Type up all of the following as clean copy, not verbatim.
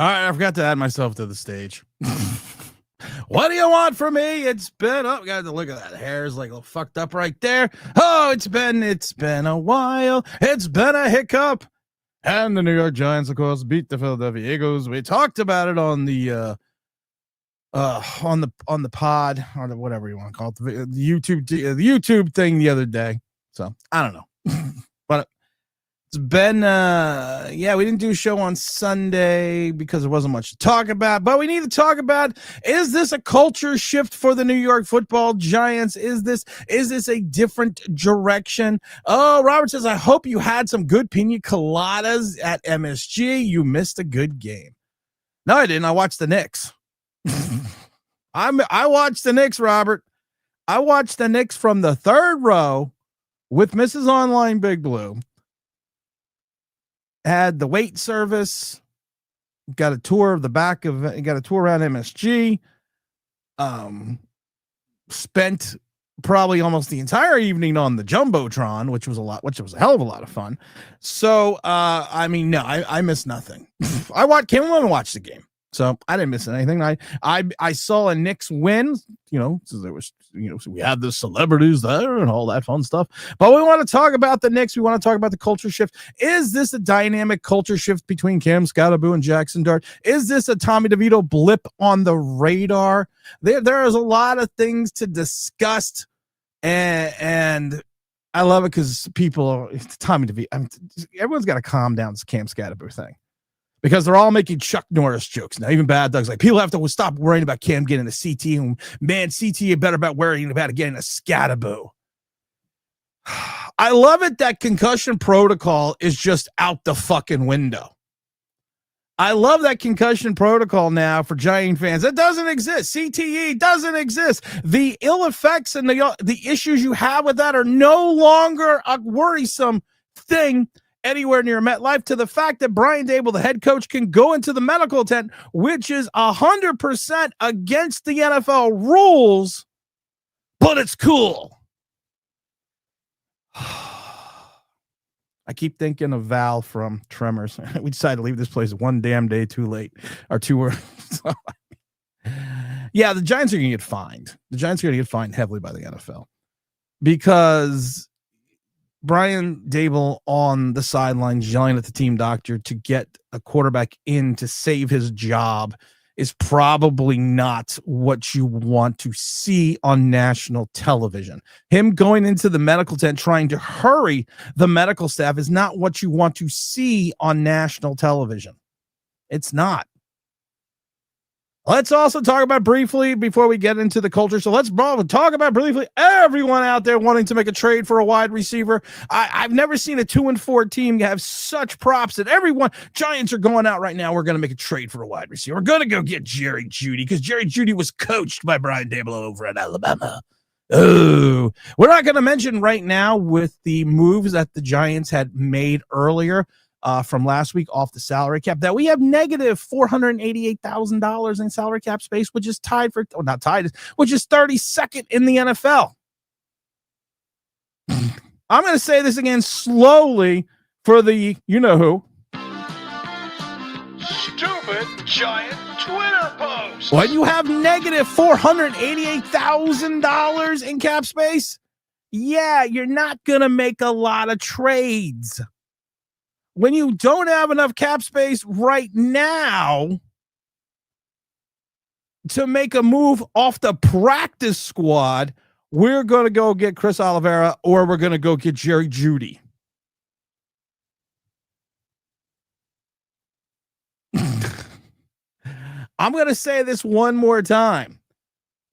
All right, I forgot to add myself to the stage. What do you want from me? It's been up. Got to look at that. Hair's like all fucked up right there. Oh, it's been a while. It's been a hiccup. And the New York Giants, of course, beat the Philadelphia Eagles. We talked about it on the pod, or whatever you want to call it, the YouTube thing the other day. So I don't know. But it's been we didn't do a show on Sunday because there wasn't much to talk about, but we need to talk about, is this a culture shift for the New York Football Giants? Is this a different direction? Oh, Robert says, I hope you had some good pina coladas at MSG. You missed a good game. No, I didn't. I watched the Knicks. I watched the Knicks, Robert. I watched the Knicks from the third row with Mrs. Online Big Blue. Had the wait service, got a tour of the back of, got a tour around MSG. Spent probably almost the entire evening on the Jumbotron, which was a hell of a lot of fun. So, I missed nothing. Came along and watched the game. So I didn't miss anything. I saw a Knicks win, so there was, so we had the celebrities there and all that fun stuff. But we want to talk about the Knicks. We want to talk about the culture shift. Is this a dynamic culture shift between Cam Scottaboo and Jaxson Dart? Is this a Tommy DeVito blip on the radar? There is a lot of things to discuss, and I love it because Tommy DeVito. Everyone's got to calm down this Cam Scottaboo thing. Because they're all making Chuck Norris jokes now. Even Bad Doug's like, people have to stop worrying about Cam getting a CT. And man, CT better about worrying about getting a Scottaboo. I love it that concussion protocol is just out the fucking window. I love that concussion protocol now for Giant fans. It doesn't exist. CTE doesn't exist. The ill effects and the issues you have with that are no longer a worrisome thing anywhere near MetLife, to the fact that Brian Daboll, the head coach, can go into the medical tent, which is 100% against the NFL rules, but it's cool. I keep thinking of Val from Tremors. We decided to leave this place one damn day too late, or too early. Yeah, the Giants are going to get fined. The Giants are going to get fined heavily by the NFL because Brian Daboll on the sidelines yelling at the team doctor to get a quarterback in to save his job is probably not what you want to see on national television. Him going into the medical tent trying to hurry the medical staff is not what you want to see on national television. It's not. Let's also talk about briefly, before we get into the culture, so let's talk about briefly everyone out there wanting to make a trade for a wide receiver. I've never seen a 2-4 team have such props that everyone, Giants are going out right now, we're going to make a trade for a wide receiver. We're going to go get Jerry Jeudy because Jerry Jeudy was coached by Brian Daboll over at Alabama. Oh, we're not going to mention right now with the moves that the Giants had made earlier from last week off the salary cap, that we have negative $488,000 in salary cap space, which is which is 32nd in the NFL. I'm going to say this again slowly for the you-know-who. Stupid Giant Twitter post. When you have negative $488,000 in cap space, yeah, you're not going to make a lot of trades. When you don't have enough cap space right now to make a move off the practice squad, we're going to go get Chris Oliveira or we're going to go get Jerry Jeudy. I'm going to say this one more time.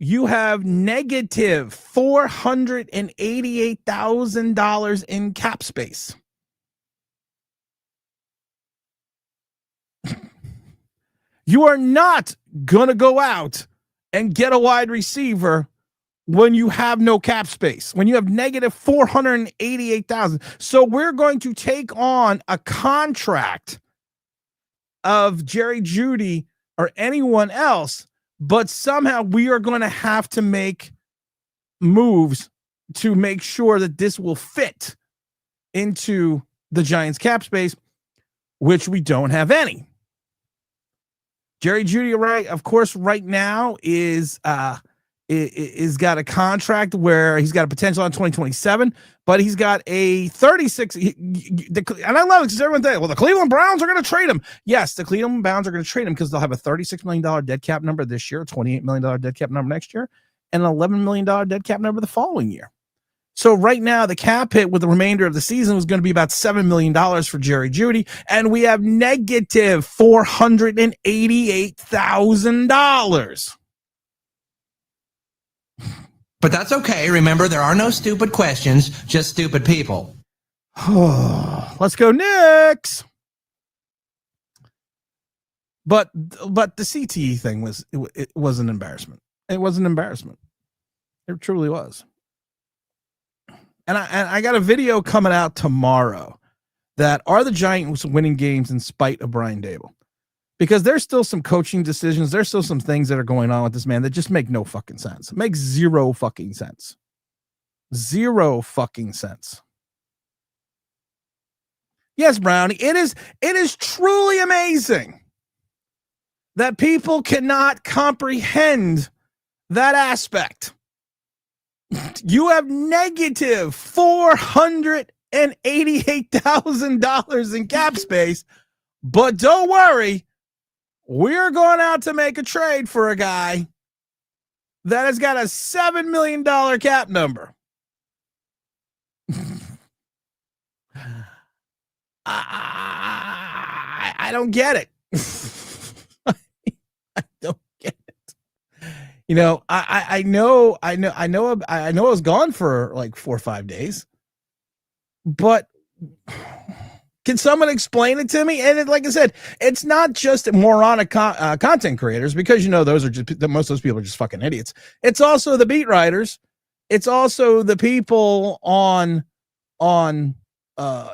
You have negative $488,000 in cap space. You are not going to go out and get a wide receiver when you have no cap space, when you have negative $488,000. So we're going to take on a contract of Jerry Jeudy or anyone else, but somehow we are going to have to make moves to make sure that this will fit into the Giants cap space, which we don't have any. Jerry Jeudy, right? Of course, right now is got a contract where he's got a potential on 2027, but he's got a 36. And I love it because everyone thinks, well, the Cleveland Browns are going to trade him. Yes, the Cleveland Browns are going to trade him because they'll have a $36 million dead cap number this year, $28 million dead cap number next year, and an $11 million dead cap number the following year. So right now, the cap hit with the remainder of the season was going to be about $7 million for Jerry Jeudy, and we have negative $488,000. But that's okay. Remember, there are no stupid questions, just stupid people. Let's go Knicks. But the CTE thing was an embarrassment. It was an embarrassment. It truly was. And I got a video coming out tomorrow that are the Giants winning games in spite of Brian Daboll? Because there's still some coaching decisions. There's still some things that are going on with this man that just make no fucking sense. It makes zero fucking sense. Zero fucking sense. Yes, Brownie, it is truly amazing that people cannot comprehend that aspect. You have negative $488,000 in cap space, but don't worry, we're going out to make a trade for a guy that has got a $7 million cap number. I don't get it. I don't get it. You know, I know I was gone for like 4 or 5 days, but can someone explain it to me? And like I said, it's not just moronic content creators, because you know those are just most of those people are just fucking idiots. It's also the beat writers. It's also the people on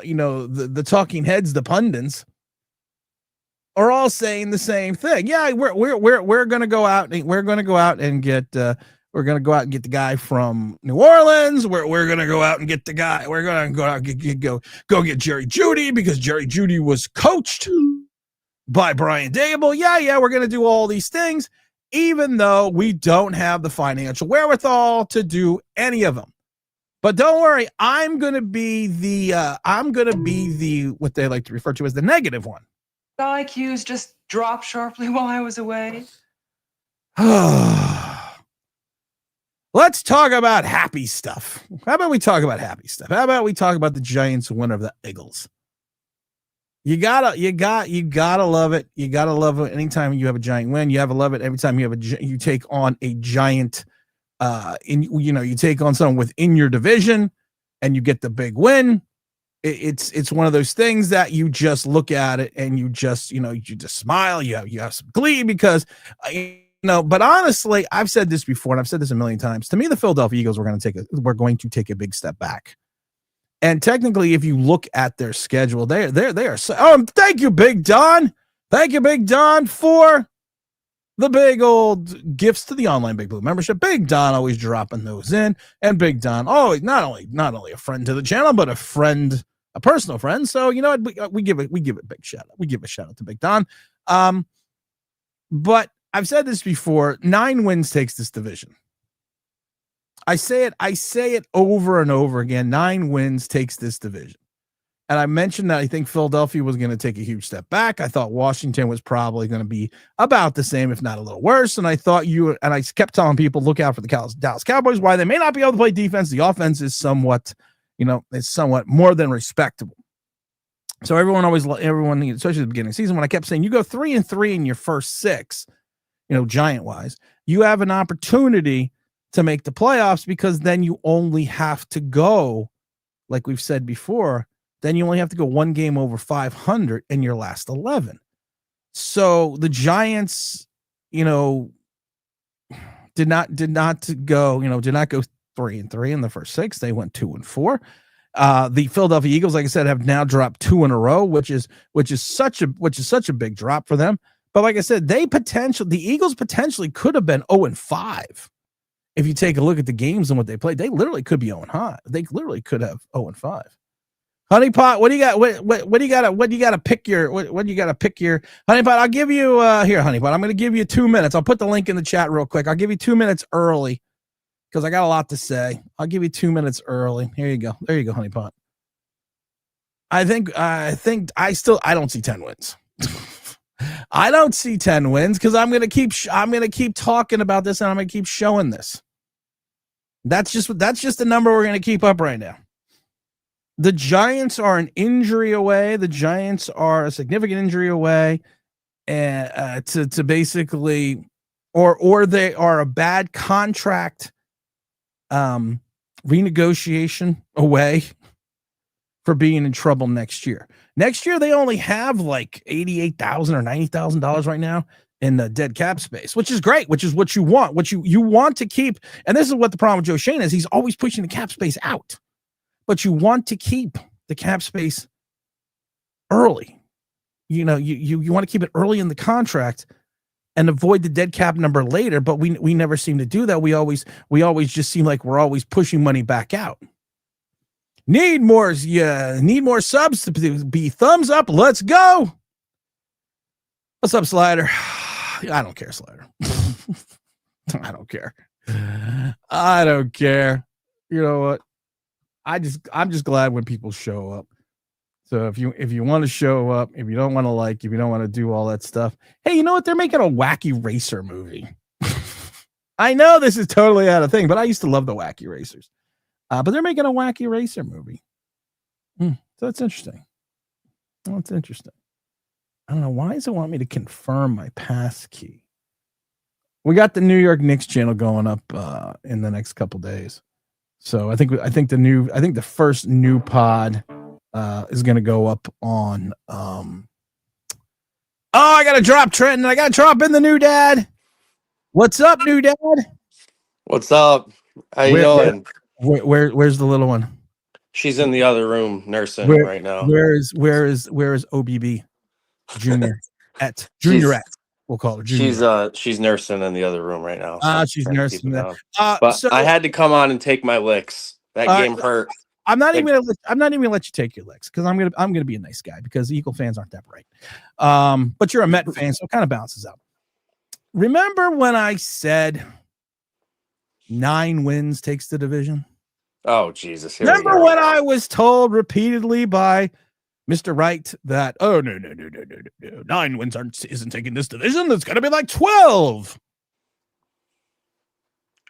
you know, the talking heads, the pundits are all saying the same thing. Yeah, we're going to go out and get the guy from New Orleans. We're going to go out and get the guy. We're going to go out and go get Jerry Jeudy because Jerry Jeudy was coached by Brian Daboll. Yeah, we're going to do all these things, even though we don't have the financial wherewithal to do any of them. But don't worry, I'm going to be the what they like to refer to as the negative one. IQs just dropped sharply while I was away. Let's talk about happy stuff. How about we talk about happy stuff? How about we talk about the Giants winner of the Eagles? You gotta love it. You gotta love it anytime you have a Giant win. You have to love it every time you take on a Giant. You take on someone within your division, and you get the big win. It's one of those things that you just look at it and you just smile. You have some glee because But honestly, I've said this before, and I've said this a million times. To me, the Philadelphia Eagles were going to take a big step back. And technically, if you look at their schedule, they are. Thank you, Big Don. Thank you, Big Don, for the big old gifts to the online Big Blue membership. Big Don always dropping those in, and Big Don always not only a friend to the channel, but a personal friend. So you know what, we give it a big shout out. We give a shout out to Big Don. But I've said this before: 9 wins takes this division. I say it over and over again. 9 wins takes this division. And I mentioned that I think Philadelphia was going to take a huge step back. I thought Washington was probably going to be about the same, if not a little worse. And I kept telling people, look out for the Dallas Cowboys. Why they may not be able to play defense. The offense is somewhat more than respectable. So everyone, especially at the beginning of the season, when I kept saying you go 3-3 in your first 6, Giant wise, you have an opportunity to make the playoffs, because then you only have to go, like we've said before, then you only have to go 1 game over 500 in your last 11. So the Giants, did not go 3-3 in the first 6. They went 2-4. The Philadelphia Eagles, like I said, have now dropped 2 in a row, which is such a big drop for them. But like I said, the Eagles potentially could have been 0-5. If you take a look at the games and what they played, they literally could be 0-5. They literally could have 0-5. Honeypot, what do you got? What do you got? What do you got to pick your? What do you got to pick your? Honeypot, I'll give you here, Honeypot. I'm going to give you 2 minutes. I'll put the link in the chat real quick. I'll give you 2 minutes early because I got a lot to say. I'll give you 2 minutes early. Here you go. There you go, Honeypot. I think I don't see 10 wins. I don't see 10 wins because I'm gonna keep talking about this and I'm gonna keep showing this. That's just the number we're gonna keep up right now. The Giants are an injury away. The Giants are a significant injury away, and to basically, or they are a bad contract renegotiation away for being in trouble next year. Next year, they only have like $88,000 or $90,000 right now in the dead cap space, which is great, which is what you want, what you want to keep. And this is what the problem with Joe Schoen is. He's always pushing the cap space out, but you want to keep the cap space early. You know, you want to keep it early in the contract and avoid the dead cap number later, but we never seem to do that. We always just seem like we're always pushing money back out. Need more subs to be thumbs up. Let's go. What's up, Slider? I don't care, Slider. I don't care. I don't care. You know what? I'm just glad when people show up. So if you want to show up, if you don't want to like, if you don't want to do all that stuff, hey, you know what? They're making a Wacky Racer movie. I know this is totally out of thing, but I used to love the Wacky Racers. But they're making a Wacky Racer movie. So that's interesting. That's interesting. I don't know. Why does it want me to confirm my pass key? We got the New York Knicks channel going up in the next couple days. So I think the first new pod is going to go up on. I got to drop Trenton. I got to drop in the new dad. What's up, new dad? What's up? How you doing? Where's the little one? She's in the other room nursing right now. Where is OBB Junior at Junior at? We'll call her Junior. She's nursing in the other room right now. So she's nursing that. But I had to come on and take my licks. That game hurt. I'm not even gonna let you take your licks because I'm gonna be a nice guy because Eagle fans aren't that bright. But you're a Met fan, so it kind of balances out. Remember when I said 9 wins takes the division? Oh, Jesus. Remember when I was told repeatedly by Mr. Wright that, no, 9 wins isn't taking this division. It's going to be like 12.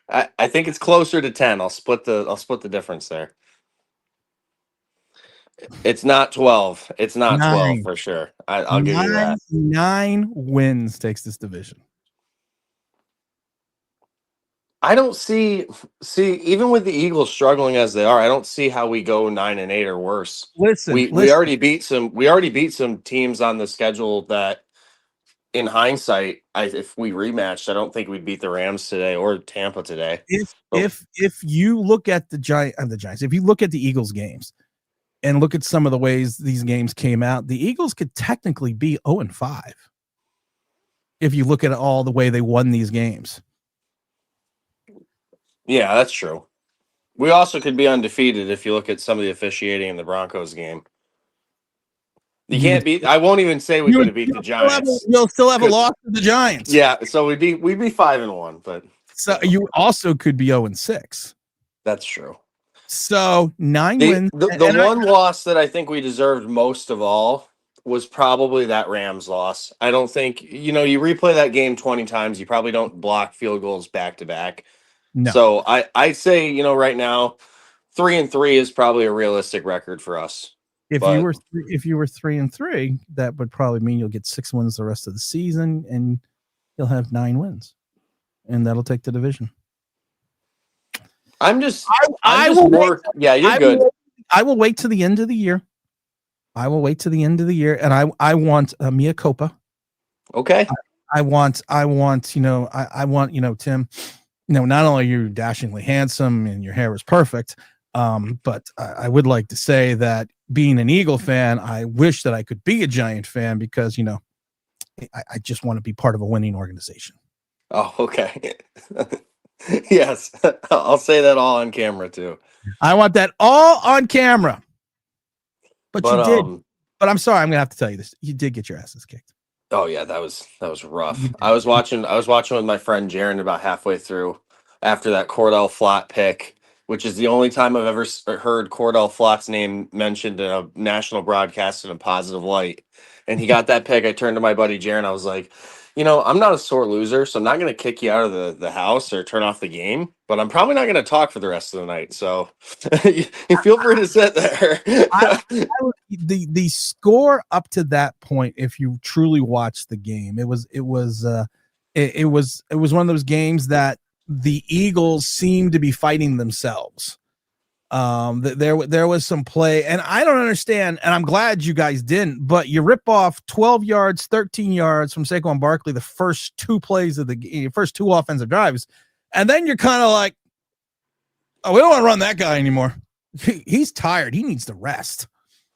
I think it's closer to 10. I'll split the difference there. It's not 12. It's not 12 for sure. I'll give you that. 9 wins takes this division. I don't see even with the Eagles struggling as they are, I don't see how we go 9-8 or worse. Listen, we already beat some teams on the schedule that in hindsight, if we rematched, I don't think we'd beat the Rams today or Tampa today. If you look at the Giants, if you look at the Eagles games and look at some of the ways these games came out, the Eagles could technically be 0-5 if you look at all the way they won these games. Yeah, that's true. We also could be undefeated if you look at some of the officiating in the Broncos game. You can't beat. I won't even say we could have beat the Giants. You'll still have a loss to the Giants. Yeah, so we'd be 5-1, but so you also could be 0-6. That's true. So 9 wins. The one loss that I think we deserved most of all was probably that Rams loss. I don't think you replay that game 20 times. You probably don't block field goals back to back. No. So I say, right now, 3-3 is probably a realistic record for us. If you were 3-3, that would probably mean you'll get 6 wins the rest of the season, and you'll have 9 wins, and that'll take the division. You're good. I will wait to the end of the year. And I want Mia Copa. Okay. I want Tim. Not only are you dashingly handsome and your hair is perfect, but I would like to say that being an Eagle fan, I wish that I could be a Giant fan because, I just want to be part of a winning organization. Oh, okay. Yes. I'll say that all on camera too. I want that all on camera. But you did. But I'm sorry, I'm gonna have to tell you this. You did get your asses kicked. Oh yeah, that was rough. I was watching with my friend Jaron about halfway through after that Cordell Flott pick, which is the only time I've ever heard Cordell Flott's name mentioned in a national broadcast in a positive light. And he got that pick. I turned to my buddy Jaron. I was like, I'm not a sore loser, so I'm not going to kick you out of the house or turn off the game, but I'm probably not going to talk for the rest of the night. So you feel free to sit there. The score up to that point, if you truly watched the game, it was one of those games that the Eagles seemed to be fighting themselves. There was some play, and I don't understand, and I'm glad you guys didn't, but you rip off 12 yards, 13 yards from Saquon Barkley the first two plays of the game, first two offensive drives, and then you're kind of like, oh, we don't want to run that guy anymore. He's tired. He needs to rest.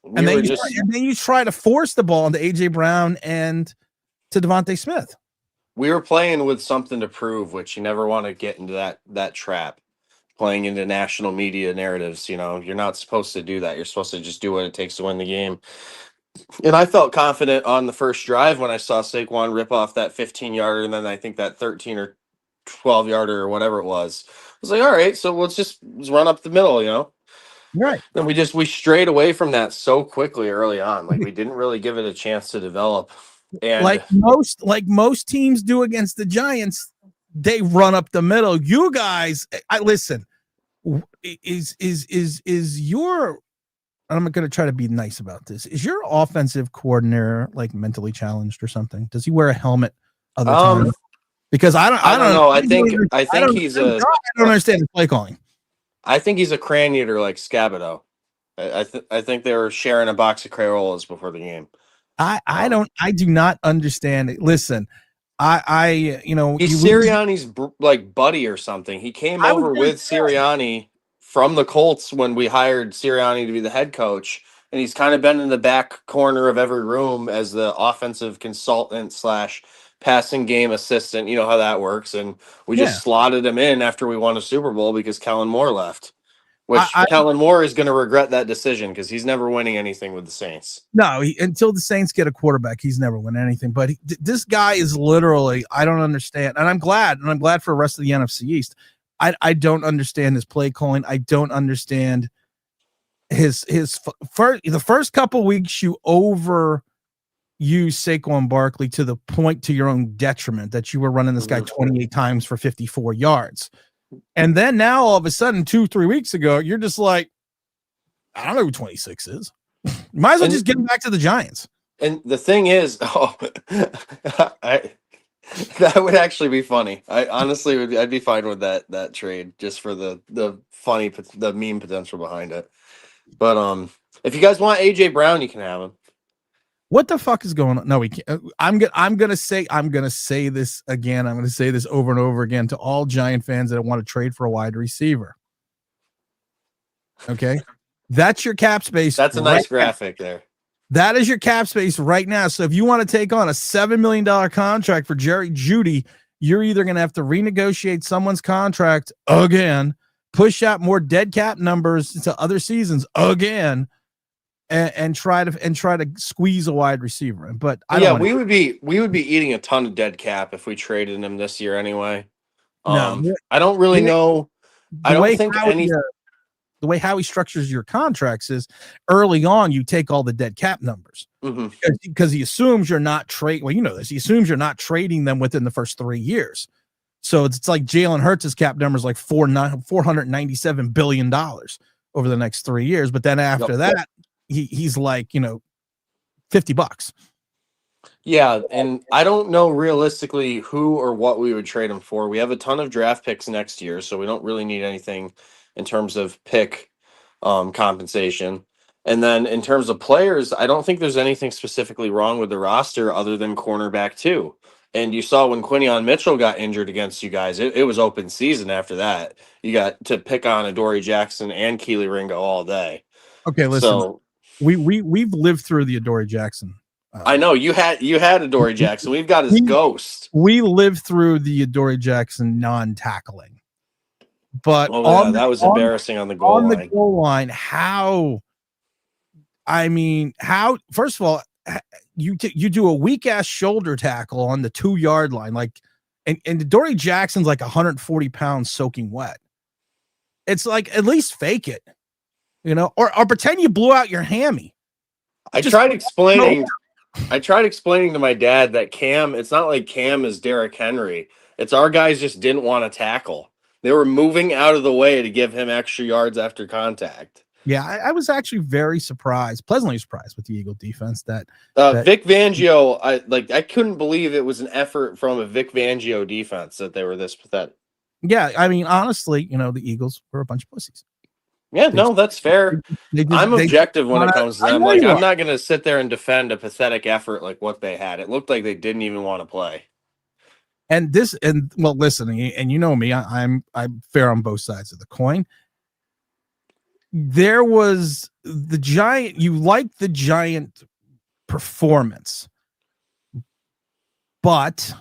And then you try to force the ball into A.J. Brown and to Devontae Smith. We were playing with something to prove, which you never want to get into that trap. Playing into national media narratives, you're not supposed to do that. You're supposed to just do what it takes to win the game. And I felt confident on the first drive when I saw Saquon rip off that 15-yarder, and then I think that 13 or 12-yarder or whatever it was. I was like, all right, so let's run up the middle, Right. Then we strayed away from that so quickly early on. Like we didn't really give it a chance to develop. And like most teams do against the Giants, they run up the middle. You guys, I listen. Is your? I'm going to try to be nice about this. Is your offensive coordinator like mentally challenged or something? Does he wear a helmet other times? Because I don't know. I think he's a. I don't understand his play calling. I think he's a crane eater like Scabato. I think they were sharing a box of Crayolas before the game. I do not understand it. Listen, he's Sirianni's like buddy or something. He came over with Sirianni from the Colts when we hired Sirianni to be the head coach, and he's kind of been in the back corner of every room as the offensive consultant / passing game assistant. You know how that works. And we just slotted him in after we won a Super Bowl because Kellen Moore left. Which Kellen Moore is going to regret that decision because he's never winning anything with the Saints. No, until the Saints get a quarterback, he's never win anything. But this guy is literally, I don't understand. And I'm glad for the rest of the NFC East. I don't understand his play calling. I don't understand the first couple weeks you overuse Saquon Barkley to the point to your own detriment that you were running this guy 28 times for 54 yards. And then now all of a sudden 2-3 weeks ago, you're just like, I don't know who 26 is. Might as well just get him back to the Giants. And the thing is, that would actually be funny. I honestly I'd be fine with that trade just for the meme potential behind it. But if you guys want AJ Brown, you can have him. What the fuck is going on? No, we can't. I'm gonna say this again. I'm gonna say this over and over again to all Giant fans that want to trade for a wide receiver. Okay, that's your cap space. That's a nice graphic there. That is your cap space right now. So if you want to take on a $7 million contract for Jerry Jeudy, you're either going to have to renegotiate someone's contract again, push out more dead cap numbers to other seasons again, and try to squeeze a wide receiver. But we would be eating a ton of dead cap if we traded him this year anyway. I don't really know. I don't think the way Howie structures your contracts is early on, you take all the dead cap numbers because he assumes you're not trading. Well, you know this. He assumes you're not trading them within the first 3 years. So it's like Jalen Hurts' cap number is like $497 billion over the next 3 years. But then after that, he's like, $50. Yeah, and I don't know realistically who or what we would trade him for. We have a ton of draft picks next year, so we don't really need anything in terms of pick compensation. And then in terms of players, I don't think there's anything specifically wrong with the roster other than cornerback too. And you saw when Quinion Mitchell got injured against you guys, it was open season after that. You got to pick on Adoree Jackson and Keely Ringo all day. Okay, listen. So, we've lived through the Adoree Jackson. I know you had Adoree Jackson. We've got his ghost. We lived through the Adoree Jackson non-tackling. But that was embarrassing on the goal line. The goal line, how I mean, how? First of all, you do a weak ass shoulder tackle on the 2-yard line, like, and Dory Jackson's like 140 pounds soaking wet. It's like, at least fake it, or pretend you blew out your hammy. I tried explaining to my dad that Cam, it's not like Cam is Derrick Henry. It's our guys just didn't want to tackle. They were moving out of the way to give him extra yards after contact. Yeah, I was actually very pleasantly surprised with the Eagle defense. That Vic Fangio, I couldn't believe it was an effort from a Vic Fangio defense that they were this pathetic. Yeah, I mean, honestly, the Eagles were a bunch of pussies. Yeah, no, that's fair. I'm objective when it comes to them. Like, I'm not going to sit there and defend a pathetic effort like what they had. It looked like they didn't even want to play. Well, listen, and you know me, I'm fair on both sides of the coin. There was the Giant. You like the Giant performance, but,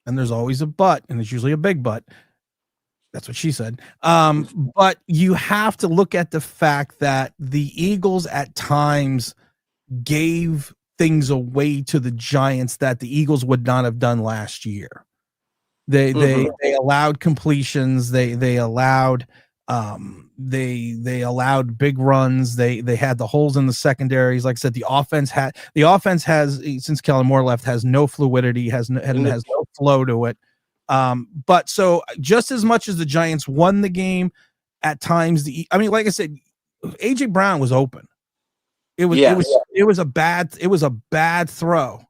and there's always a but, and it's usually a big but. That's what she said. But you have to look at the fact that the Eagles at times gave things away to the Giants that the Eagles would not have done last year. They allowed completions. They allowed they allowed big runs. They had the holes in the secondaries. Like I said, the offense has, since Kellen Moore left, has no fluidity, has no flow to it. But so just as much as the Giants won the game, at times like I said, AJ Brown was open. It was a bad throw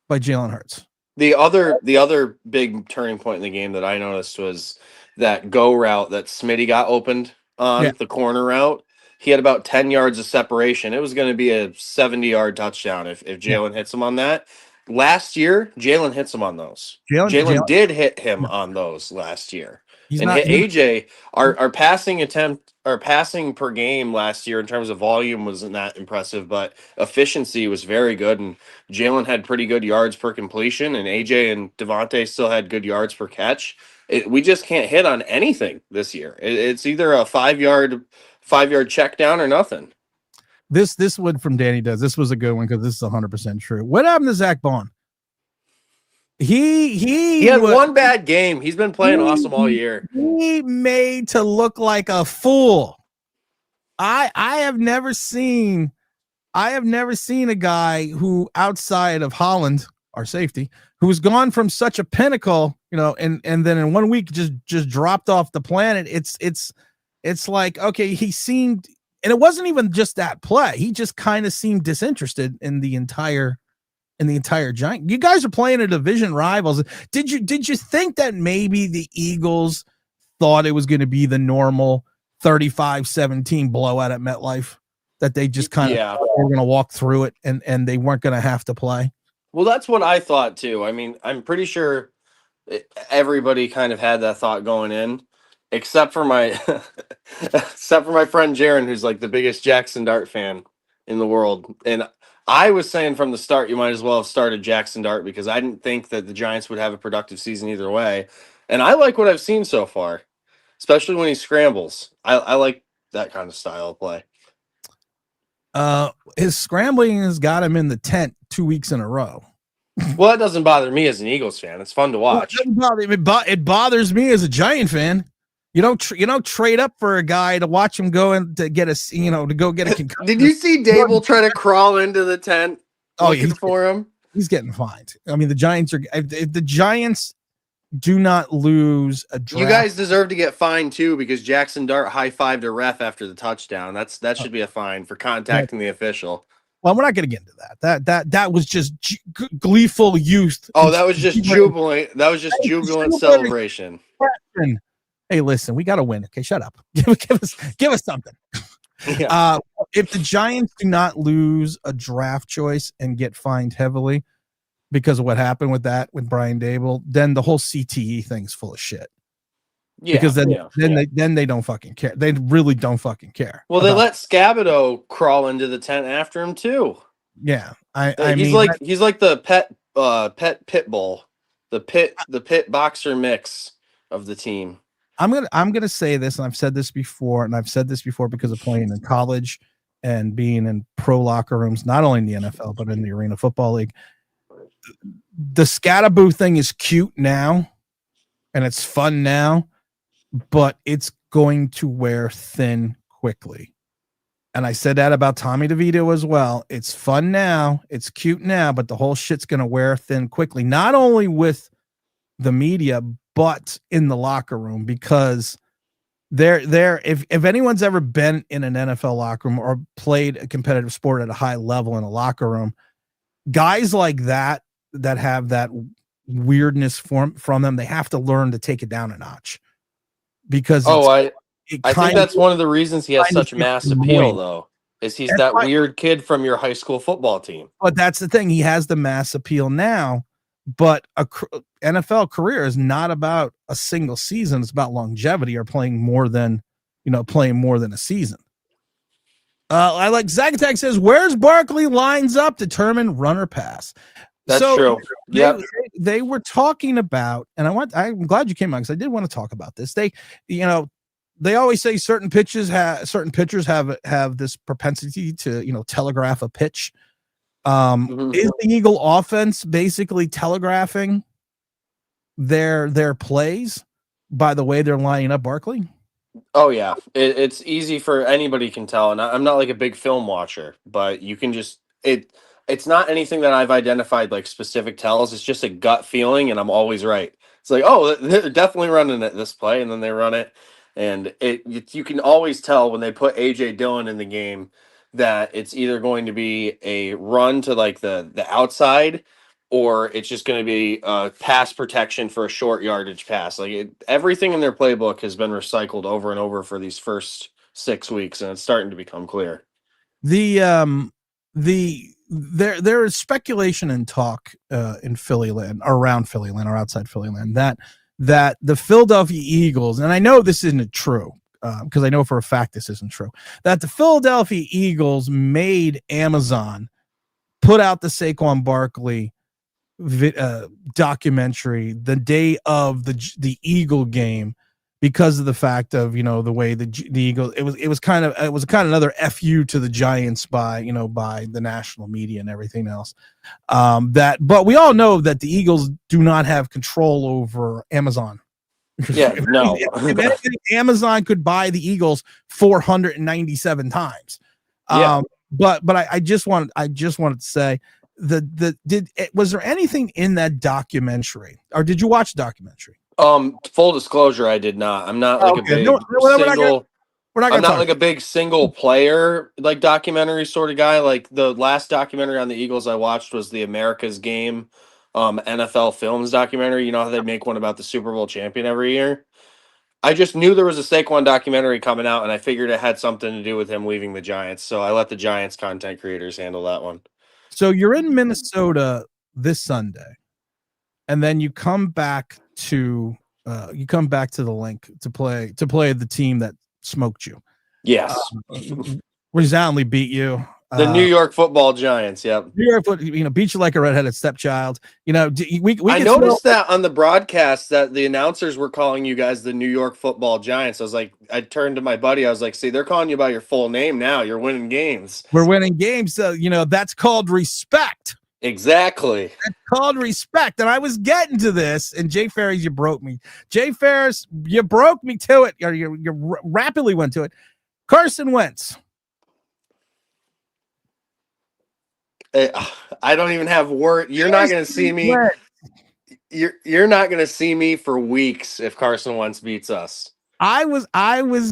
by Jalen Hurts. The other big turning point in the game that I noticed was that go route that Smitty got opened on, the corner route. He had about 10 yards of separation. It was going to be a 70-yard touchdown if Jalen hits him on that. Last year, Jalen hits him on those. Jalen did hit him on those last year. Hit AJ. Our passing per game last year in terms of volume wasn't that impressive, but efficiency was very good. And Jalen had pretty good yards per completion, and AJ and Devontae still had good yards per catch. We just can't hit on anything this year. It's either a 5-yard check down or nothing. This one from Danny does. This was a good one because this is 100% true. What happened to Zach Bond? He had one bad game. He's been playing awesome all year. He made to look like a fool. I have never seen a guy who, outside of Holland, our safety, who's gone from such a pinnacle, and then in 1 week just dropped off the planet. It's like, okay, he seemed, and it wasn't even just that play. He just kind of seemed disinterested in the entire Giant. You guys are playing a division rivals. Did you think that maybe the Eagles thought it was going to be the normal 35-17 blowout at MetLife, that they just kind of were going to walk through it and they weren't going to have to play? Well, that's what I thought too. I mean, I'm pretty sure everybody kind of had that thought going in, except for my friend Jaron, who's like the biggest Jaxson Dart fan in the world. And I was saying from the start, you might as well have started Jaxson Dart, because I didn't think that the Giants would have a productive season either way. And I like what I've seen so far, especially when he scrambles. I like that kind of style of play. His scrambling has got him in the tent 2 weeks in a row. Well, that doesn't bother me as an Eagles fan. It's fun to watch. It bothers me as a Giant fan. You don't trade up for a guy to watch him go in to get to go get a concussion. Did you see Daboll try to crawl into the tent looking for him? He's getting fined. I mean, the Giants if the Giants do not lose a draft. You guys deserve to get fined too, because Jaxson Dart high-fived a ref after the touchdown. That should be a fine for contacting the official. Well, we're not going to get into that. That was just gleeful youth. Oh, that was just jubilant. That was just jubilant celebration. Hey, listen, we got to win. Okay, shut up. Give us something. Yeah. If the Giants do not lose a draft choice and get fined heavily because of what happened with Brian Daboll, then the whole CTE thing's full of shit. Yeah, because then they don't fucking care. They really don't fucking care. Well, they let Scabido crawl into the tent after him too. Yeah, he's like the pit bull, the pit boxer mix of the team. I'm gonna say this, and I've said this before, because of playing in college and being in pro locker rooms, not only in the NFL, but in the Arena Football League. The Scatterboo thing is cute now and it's fun now, but it's going to wear thin quickly. And I said that about Tommy DeVito as well. It's fun now, it's cute now, but the whole shit's going to wear thin quickly, not only with the media, but in the locker room, because if anyone's ever been in an NFL locker room or played a competitive sport at a high level in a locker room, guys like that have that weirdness from them, they have to learn to take it down a notch, because I think that's one of the reasons he has such mass appeal, though, is he's that weird kid from your high school football team. But that's the thing. He has the mass appeal now, but a NFL career is not about a single season. It's about longevity, or playing more than a season. I like Zagatag says, where's Barkley lines up determine run or pass? That's true. Yeah, they were talking about, and I'm glad you came on, because I did want to talk about this. They always say certain pitchers have this propensity to telegraph a pitch. Is the Eagle offense basically telegraphing their plays by the way they're lining up Barkley? Oh yeah, it's easy for anybody can tell, and I'm not like a big film watcher, but you can just it's not anything that I've identified like specific tells. It's just a gut feeling, and I'm always right. It's like, oh, they're definitely running it this play, and then they run it, and you can always tell when they put AJ Dillon in the game that it's either going to be a run to like the outside, or it's just going to be pass protection for a short yardage pass. Like everything in their playbook has been recycled over and over for these first 6 weeks, and it's starting to become clear. There is speculation and talk in Phillyland, around Phillyland, or outside Phillyland, that the Philadelphia Eagles, and I know this isn't true, because I know for a fact this isn't true, that the Philadelphia Eagles made Amazon put out the Saquon Barkley documentary the day of the Eagle game, because of the fact of the way the Eagles, it was kind of another FU to the Giants by the national media and everything else. But we all know that the Eagles do not have control over Amazon. Yeah, no. If anything, Amazon could buy the Eagles 497 times. Yeah. But I just wanted to say, was there anything in that documentary, or did you watch the documentary? Full disclosure, I did not. I'm not like a big like a big single player like documentary sort of guy. Like the last documentary on the Eagles I watched was the America's Game NFL Films documentary. You know how they make one about the Super Bowl champion every year? I just knew there was a Saquon documentary coming out, and I figured it had something to do with him leaving the Giants. So I let the Giants content creators handle that one. So you're in Minnesota this Sunday, and then you come back to the link to play the team that smoked you. Yes, resoundingly beat you. The New York Football Giants. Yep. New York, beat you like a redheaded stepchild. I noticed that on the broadcast that the announcers were calling you guys the New York Football Giants. I turned to my buddy. I was like, see, they're calling you by your full name now. You're winning games. We're winning games. So, that's called respect. Exactly. That's called respect. And I was getting to this, and Jay Ferris, you broke me. Jay Ferris, you broke me to it. Or you rapidly went to it. Carson Wentz. I don't even have word. You're not going to see me. You're not going to see me for weeks if Carson Wentz beats us. I was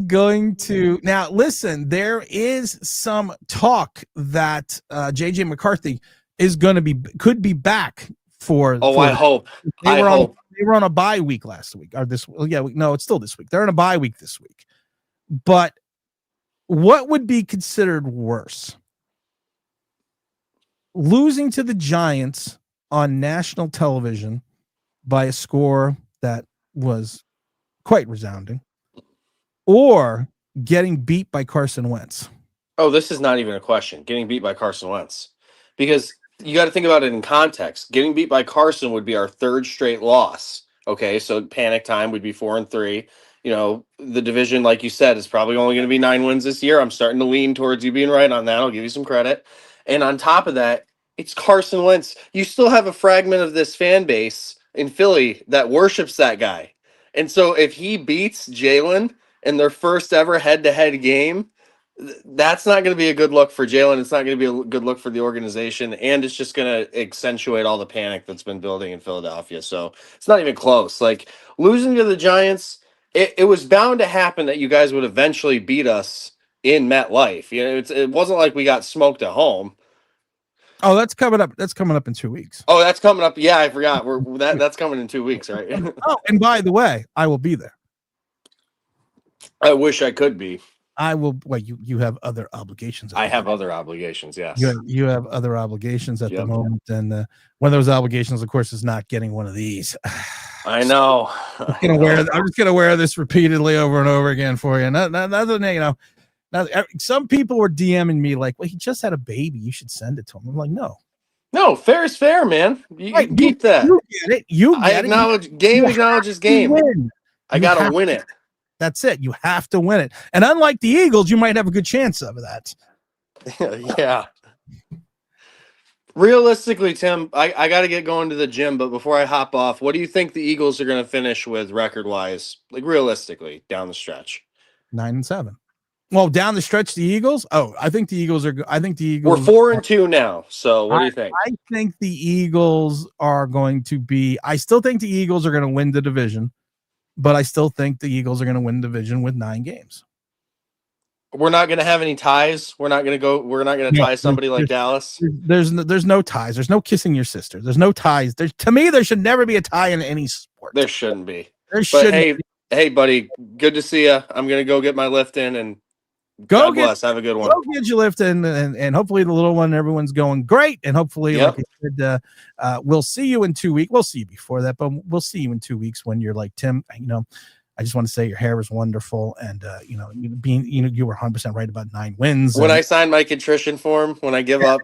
going to. Now listen, there is some talk that JJ McCarthy could be back for. I hope. They were on a bye week last week, or this. Yeah, no, it's still this week. They're on a bye week this week. But what would be considered worse? Losing to the Giants on national television by a score that was quite resounding, or getting beat by Carson Wentz? Oh, this is not even a question. Getting beat by Carson Wentz. Because you got to think about it in context. Getting beat by Carson would be our third straight loss. Okay, so panic time would be 4-3. the division, like you said, is probably only going to be 9 wins this year. I'm starting to lean towards you being right on that. I'll give you some credit. And on top of that, it's Carson Wentz. You still have a fragment of this fan base in Philly that worships that guy. And so if he beats Jalen in their first ever head-to-head game, that's not going to be a good look for Jalen. It's not going to be a good look for the organization, and it's just going to accentuate all the panic that's been building in Philadelphia. So it's not even close. Like, losing to the Giants, it was bound to happen that you guys would eventually beat us in MetLife. It wasn't like we got smoked at home. Oh, that's coming up. That's coming up in 2 weeks. Oh, that's coming up. Yeah, I forgot. That's coming in 2 weeks, right? Oh, and by the way, I will be there. I wish I could be. I will. Well, you have other obligations. I have other obligations. Yes, you have other obligations at the moment, and one of those obligations, of course, is not getting one of these. I know. I'm just gonna wear this repeatedly over and over again for you. Now, some people were DMing me like, "Well, he just had a baby. You should send it to him." I'm like, no, fair is fair, man. You keep that. You get it. I acknowledge. Game acknowledges game. I gotta win it. That's it. You have to win it. And unlike the Eagles, you might have a good chance of that. Yeah. Realistically, Tim, I got to get going to the gym, but before I hop off, what do you think the Eagles are going to finish with record-wise? Like, realistically, down the stretch? 9-7. Well, down the stretch, the Eagles? Oh, I think the Eagles are good. I think the Eagles... We're 4-2 now, so what do you think? I think the Eagles are going to be... I still think the Eagles are going to win the division. But I still think the Eagles are going to win the division with 9 games. We're not going to have any ties. We're not going to tie somebody like Dallas. There's no ties. There's no kissing your sister. There's no ties. To me, there should never be a tie in any sport. There shouldn't be. Hey, buddy, good to see you. I'm going to go get my lift in and God bless. Have a good one. Go get your lift in, and hopefully the little one, everyone's going great. And hopefully, like I said, we'll see you in 2 weeks. We'll see you before that, but we'll see you in 2 weeks when you're like, Tim, I just want to say your hair is wonderful. And, you were 100% right about 9 wins. When I sign my contrition form, when I give up.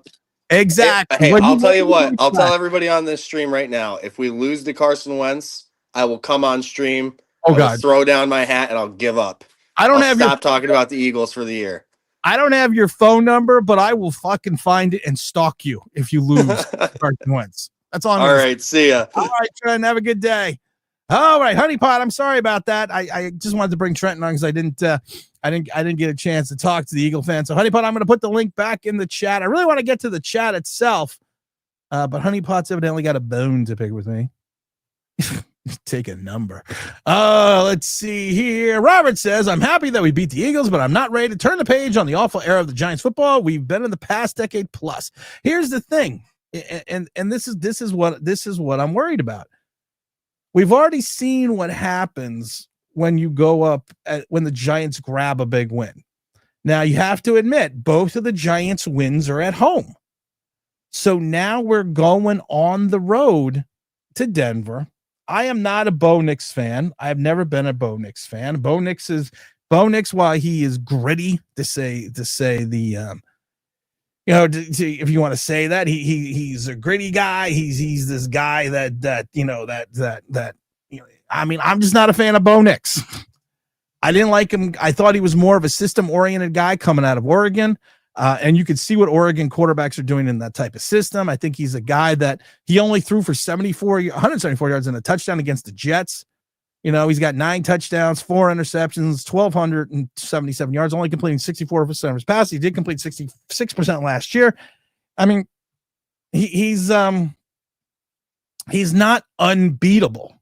Exactly. Hey, I'll tell you what, I'll tell everybody on this stream right now, if we lose to Carson Wentz, I will come on stream. God. Throw down my hat and I'll give up. I'll stop talking about the Eagles for the year. I don't have your phone number, but I will fucking find it and stalk you if you lose Carson Wentz. That's all. All right, see ya. All right, Trent, have a good day. All right, Honeypot, I'm sorry about that. I just wanted to bring Trent on because I didn't get a chance to talk to the Eagle fans. So Honeypot, I'm going to put the link back in the chat. I really want to get to the chat itself, but Honeypot's evidently got a bone to pick with me. Take a number. Let's see here. Robert says, I'm happy that we beat the Eagles, but I'm not ready to turn the page on the awful era of the Giants football we've been in the past decade plus. Here's the thing, and this is what I'm worried about. We've already seen what happens when you go up when the Giants grab a big win. Now you have to admit both of the Giants wins are at home. So now we're going on the road to Denver. I am not a Bo Nix fan. I've never been a Bo Nix fan. Bo Nix, while he is gritty to say the if you want to say that he's a gritty guy. He's this guy that I'm just not a fan of Bo Nix. I didn't like him. I thought he was more of a system-oriented guy coming out of Oregon. And you can see what Oregon quarterbacks are doing in that type of system. I think he's a guy that he only threw for 174 yards and a touchdown against the Jets. He's got 9 touchdowns, 4 interceptions, 1,277 yards, only completing 64% of his passes. He did complete 66% last year. I mean, he's not unbeatable.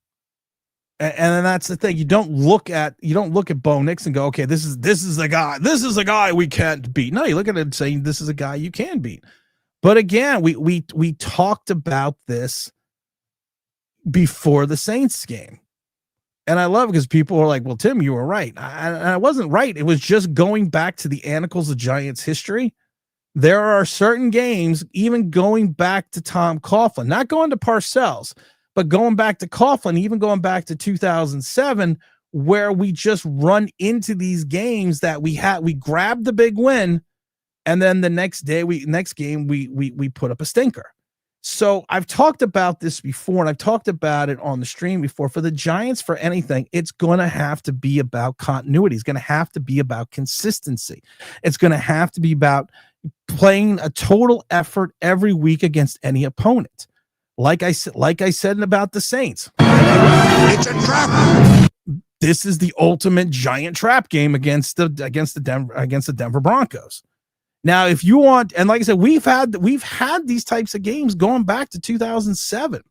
And then that's the thing. You don't look at Bo Nix and go, okay, this is the guy. This is a guy we can't beat. No, you look at it saying this is a guy you can beat. But again, we talked about this before the Saints game. And I love it because people are like, well, Tim, you were right. I wasn't right. It was just going back to the Annals of Giants history. There are certain games, even going back to Tom Coughlin, not going to Parcells, but going back to Coughlin, even going back to 2007, where we just run into these games that we grabbed the big win, and then the next game we put up a stinker. So I've talked about this before, and I've talked about it on the stream before. For the Giants, for anything, it's going to have to be about continuity. It's going to have to be about consistency. It's going to have to be about playing a total effort every week against any opponent. Like I said about the Saints. It's a trap. This is the ultimate giant trap game against the Denver Broncos. Now, if you want, and like I said, we've had these types of games going back to 2007.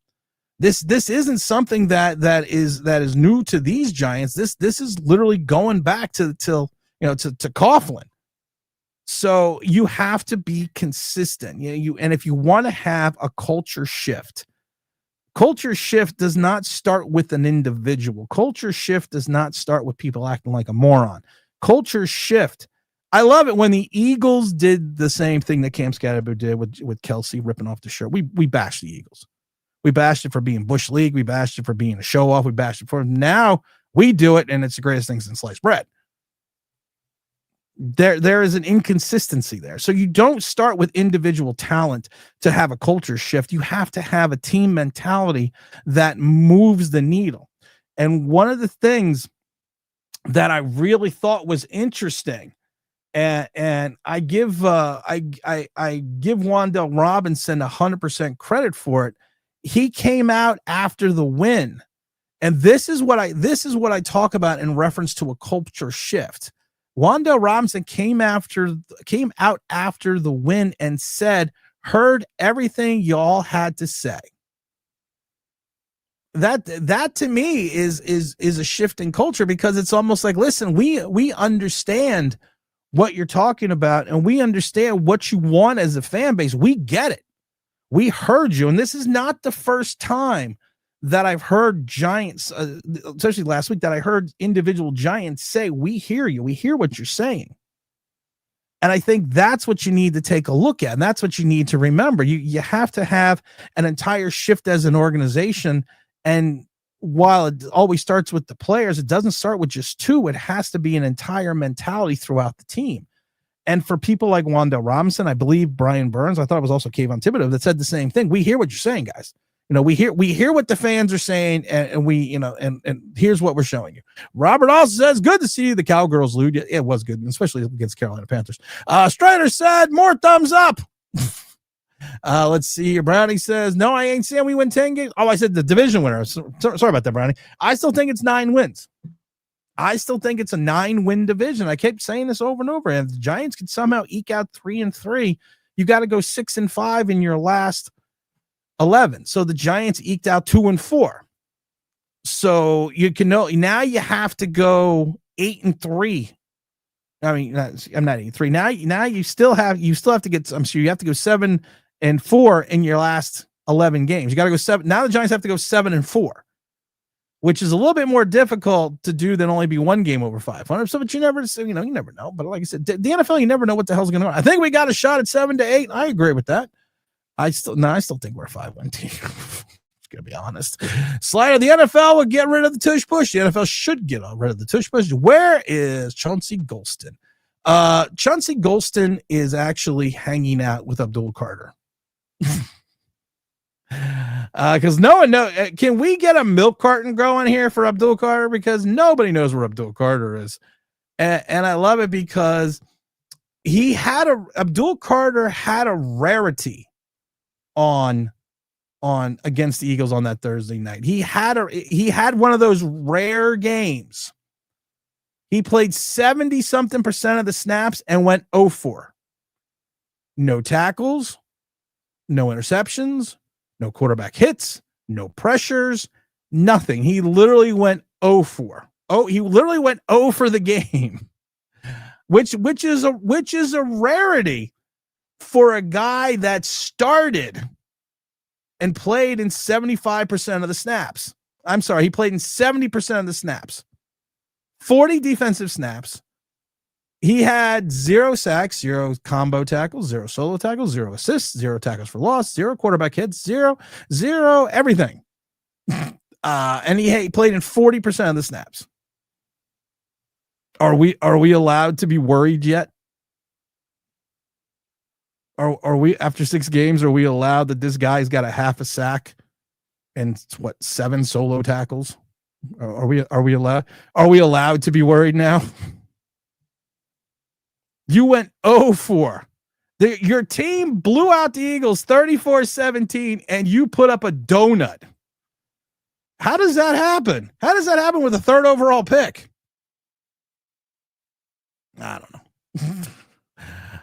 This isn't something that is new to these Giants. This is literally going back to Coughlin. So you have to be consistent. And if you want to have a culture shift does not start with an individual. Culture shift does not start with people acting like a moron. Culture shift. I love it when the Eagles did the same thing that Cam Scatterbo did with Kelsey ripping off the shirt. We bashed the Eagles. We bashed it for being Bush League. We bashed it for being a show off. We bashed it for now we do it, and it's the greatest thing since sliced bread. There is an inconsistency there. So you don't start with individual talent to have a culture shift. You have to have a team mentality that moves the needle. And one of the things that I really thought was interesting, and I give Wan'Dale Robinson 100% credit for it. He came out after the win, and this is what I talk about in reference to a culture shift. Wan'Dale Robinson came out after the win and said, "Heard everything y'all had to say." That to me is a shift in culture, because it's almost like, listen, we understand what you're talking about, and we understand what you want as a fan base. We get it. We heard you. And this is not the first time that I've heard Giants, especially last week, that I heard individual Giants say, "We hear you. We hear what you're saying." And I think that's what you need to take a look at. And that's what you need to remember. You have to have an entire shift as an organization. And while it always starts with the players, it doesn't start with just two. It has to be an entire mentality throughout the team. And for people like Wan'Dale Robinson, I believe Brian Burns, I thought it was also Kayvon Thibodeau that said the same thing. We hear what you're saying, guys. We hear what the fans are saying, and we, and here's what we're showing you. Robert also says, "Good to see the Cowgirls lose." It was good, especially against Carolina Panthers. Strider said, "More thumbs up." Let's see here. Brownie says, "No, I ain't saying we win 10 games. Oh, I said the division winner. Sorry about that, Brownie. I still think it's 9 wins. I still think it's a 9-win division. I kept saying this over and over. And if the Giants could somehow eke out 3-3, you got to go 6-5 in your last 11. So the Giants eked out 2-4. So you can know now you have to go 8-3. I mean, I'm not 8-3. Now you still have to get, I'm sure you have to go 7-4 in your last 11 games. You got to go 7. Now the Giants have to go 7-4, which is a little bit more difficult to do than only be one game over 500. So, but you never know. But like I said, the NFL, you never know what the hell's going to go. I think we got a shot at 7-8. I agree with that. I still think we're a 5-1 team. Gonna be honest. Slider, the NFL will get rid of the tush push. The NFL should get rid of the tush push. Where is Chauncey Golston? Chauncey Golston is actually hanging out with Abdul Carter. Because no one knows. Can we get a milk carton going here for Abdul Carter? Because nobody knows where Abdul Carter is, and I love it because Abdul Carter had a rarity on against the Eagles on that Thursday night. He had one of those rare games. He played 70-something% of the snaps and went 0-4. No tackles, no interceptions, no quarterback hits, no pressures, nothing. He literally went 0-4. He literally went 0 for the game, which is a rarity for a guy that started and played in 75% of the snaps. I'm sorry, he played in 70% of the snaps. 40 defensive snaps. He had 0 sacks, 0 combo tackles, 0 solo tackles, 0 assists, 0 tackles for loss, 0 quarterback hits, 0 everything. And he played in 40% of the snaps. Are we allowed to be worried yet? Are we after 6 games? Are we allowed that this guy's got a half a sack and 7 solo tackles? Are we allowed? Are we allowed to be worried now? You went 0-4. Your team blew out the Eagles 34-17, and you put up a donut. How does that happen? How does that happen with a 3rd overall pick? I don't know.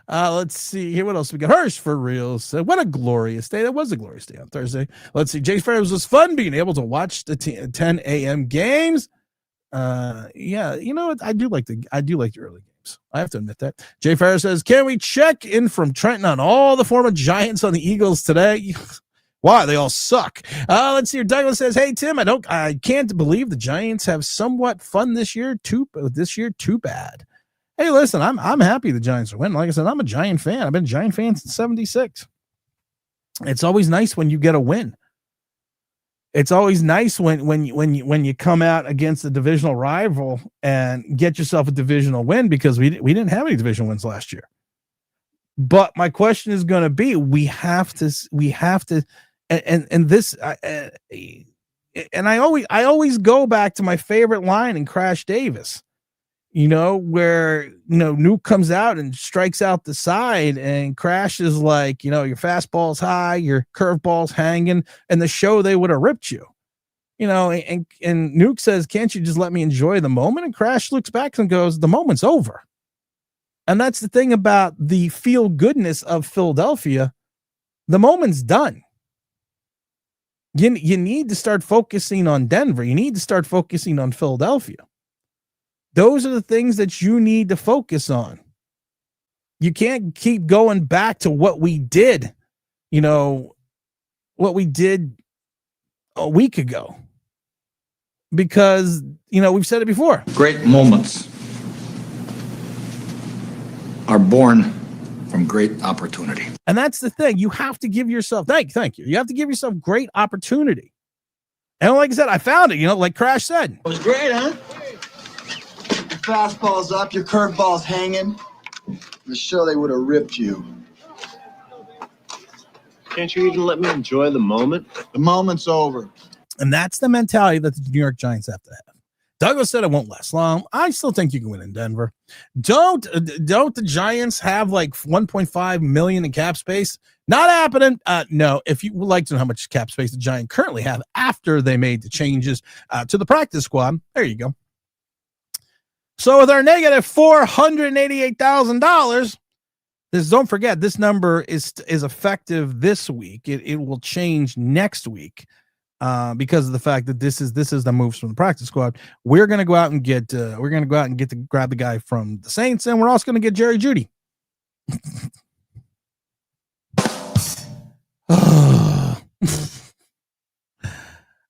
Let's see here. What else we got? Hirsch for real. So what a glorious day. That was a glorious day on Thursday. Let's see. Jay Ferris was fun being able to watch the 10 a.m. games. Yeah, you know what? I do like the early games. I have to admit that. Jay Ferris says, can we check in from Trenton on all the former Giants on the Eagles today? Why? They all suck. Let's see here. Douglas says, hey, Tim, I can't believe the Giants have somewhat fun this year. Too bad. Hey, listen, I'm happy the Giants are winning. Like I said, I'm a Giant fan. I've been a Giant fan since '76. It's always nice when you get a win. It's always nice when you come out against a divisional rival and get yourself a divisional win, because we didn't have any division wins last year. But my question is going to be, we have to, and this, and I always go back to my favorite line in Crash Davis. Where, Nuke comes out and strikes out the side, and Crash is like, your fastball's high, your curveball's hanging, and the show they would have ripped you, and Nuke says, can't you just let me enjoy the moment? And Crash looks back and goes, the moment's over. And that's the thing about the feel goodness of Philadelphia. The moment's done. You need to start focusing on Denver. You need to start focusing on Philadelphia. Those are the things that you need to focus on. You can't keep going back to what we did, what we did a week ago. Because, we've said it before. Great moments are born from great opportunity. And that's the thing. You have to give yourself, thank you. You have to give yourself great opportunity. And like I said, I found it, like Crash said. It was great, huh? Fastball's up, your curveball's hanging. The show they would have ripped you. Can't you even let me enjoy the moment? The moment's over. And that's the mentality that the New York Giants have to have. Douglas said it won't last long. I still think you can win in Denver. Don't the Giants have like 1.5 million in cap space? Not happening. No. If you would like to know how much cap space the Giants currently have after they made the changes to the practice squad, there you go. So with our negative $488,000, don't forget, this number is effective this week. It will change next week because of the fact that this is the moves from the practice squad. We're going to go out and get grab the guy from the Saints, and we're also going to get Jerry Jeudy.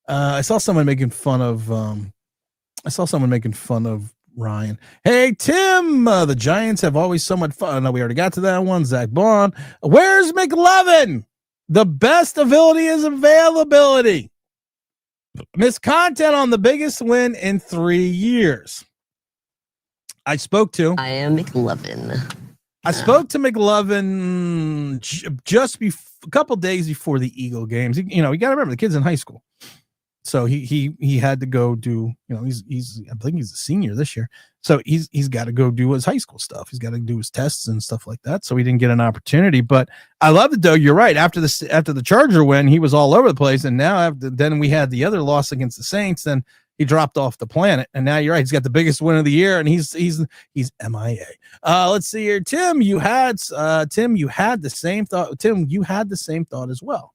I saw someone making fun of Ryan. Hey, Tim, the Giants have always so much fun. No, we already got to that one. Zach Bond. Where's McLovin? The best ability is availability. Missed content on the biggest win in 3 years. I am McLovin. I spoke to McLovin just a couple days before the Eagle games. You got to remember, the kid's in high school. So he had to go do, he's I think he's a senior this year. So he's got to go do his high school stuff. He's got to do his tests and stuff like that. So he didn't get an opportunity, but I love it though. You're right. After the Charger win, he was all over the place. And now then we had the other loss against the Saints, then he dropped off the planet. And now you're right. He's got the biggest win of the year, and he's MIA. Let's see here. Tim, you had the same thought. Tim, you had the same thought as well.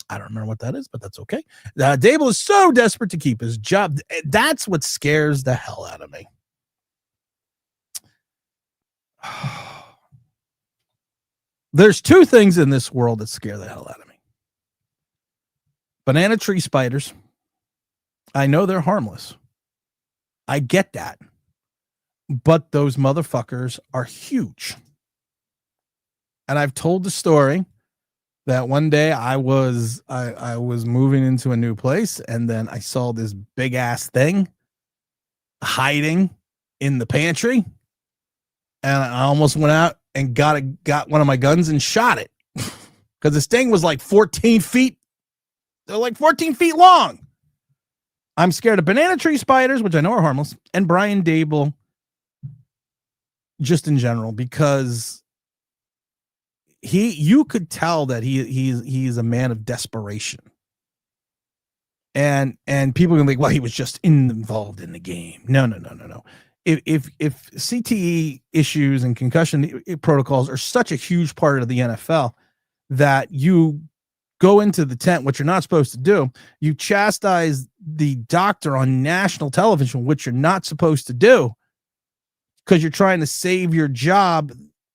I don't remember what that is, but that's okay. Daboll is so desperate to keep his job. That's what scares the hell out of me. There's 2 things in this world that scare the hell out of me. Banana tree spiders. I know they're harmless. I get that. But those motherfuckers are huge. And I've told the story that one day I was moving into a new place, and then I saw this big ass thing hiding in the pantry, and I almost went out and got one of my guns and shot it because this thing was like 14 feet. They're like 14 feet long. I'm scared of banana tree spiders, which I know are harmless, and Brian Daboll just in general, because you could tell that he's a man of desperation. And people are gonna be like, well, he was just involved in the game. No. If CTE issues and concussion protocols are such a huge part of the NFL that you go into the tent, what you're not supposed to do, you chastise the doctor on national television, which you're not supposed to do, because you're trying to save your job.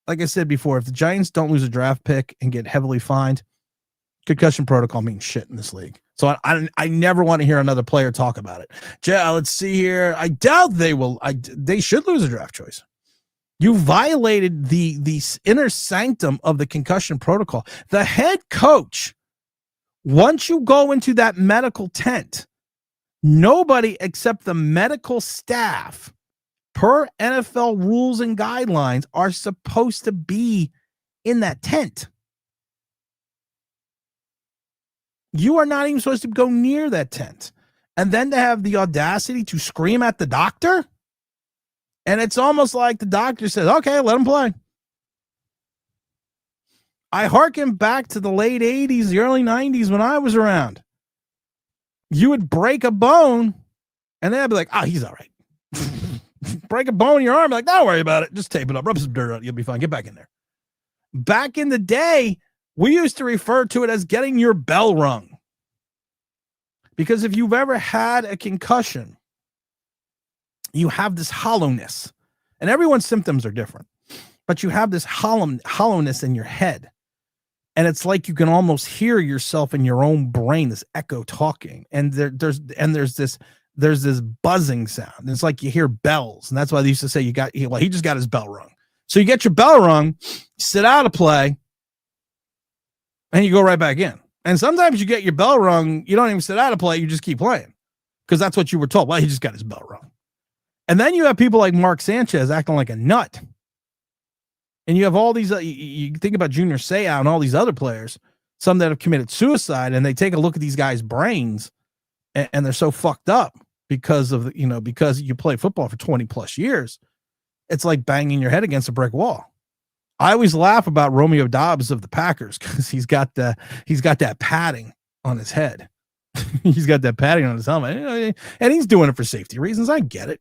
Like I said before, if the Giants don't lose a draft pick and get heavily fined, concussion protocol means shit in this league. So I never want to hear another player talk about it. Let's see here. I doubt they will. They should lose a draft choice. You violated the inner sanctum of the concussion protocol. The head coach, once you go into that medical tent, nobody except the medical staff, per NFL rules and guidelines, are supposed to be in that tent. You are not even supposed to go near that tent. And then to have the audacity to scream at the doctor. And it's almost like the doctor says, okay, let him play. I hearken back to the late 80s, the early 90s when I was around. You would break a bone and they'd be like, he's all right. Break a bone in your arm, like, don't worry about it. Just tape it up, rub some dirt on it. You'll be fine. Get back in there. Back in the day, we used to refer to it as getting your bell rung. Because if you've ever had a concussion, you have this hollowness. And everyone's symptoms are different. But you have this hollowness in your head. And it's like you can almost hear yourself in your own brain, this echo talking. And there's this buzzing sound. It's like you hear bells. And that's why they used to say he just got his bell rung. So you get your bell rung, sit out of play, and you go right back in. And sometimes you get your bell rung, you don't even sit out of play, you just keep playing. Because that's what you were told. Well, he just got his bell rung. And then you have people like Mark Sanchez acting like a nut. And you have all these, you think about Junior Seau and all these other players, some that have committed suicide, and they take a look at these guys' brains, and they're so fucked up because you play football for 20 plus years. It's like banging your head against a brick wall. I always laugh about Romeo Doubs of the Packers because he's got that padding on his head. He's got that padding on his helmet, and he's doing it for safety reasons. I get it,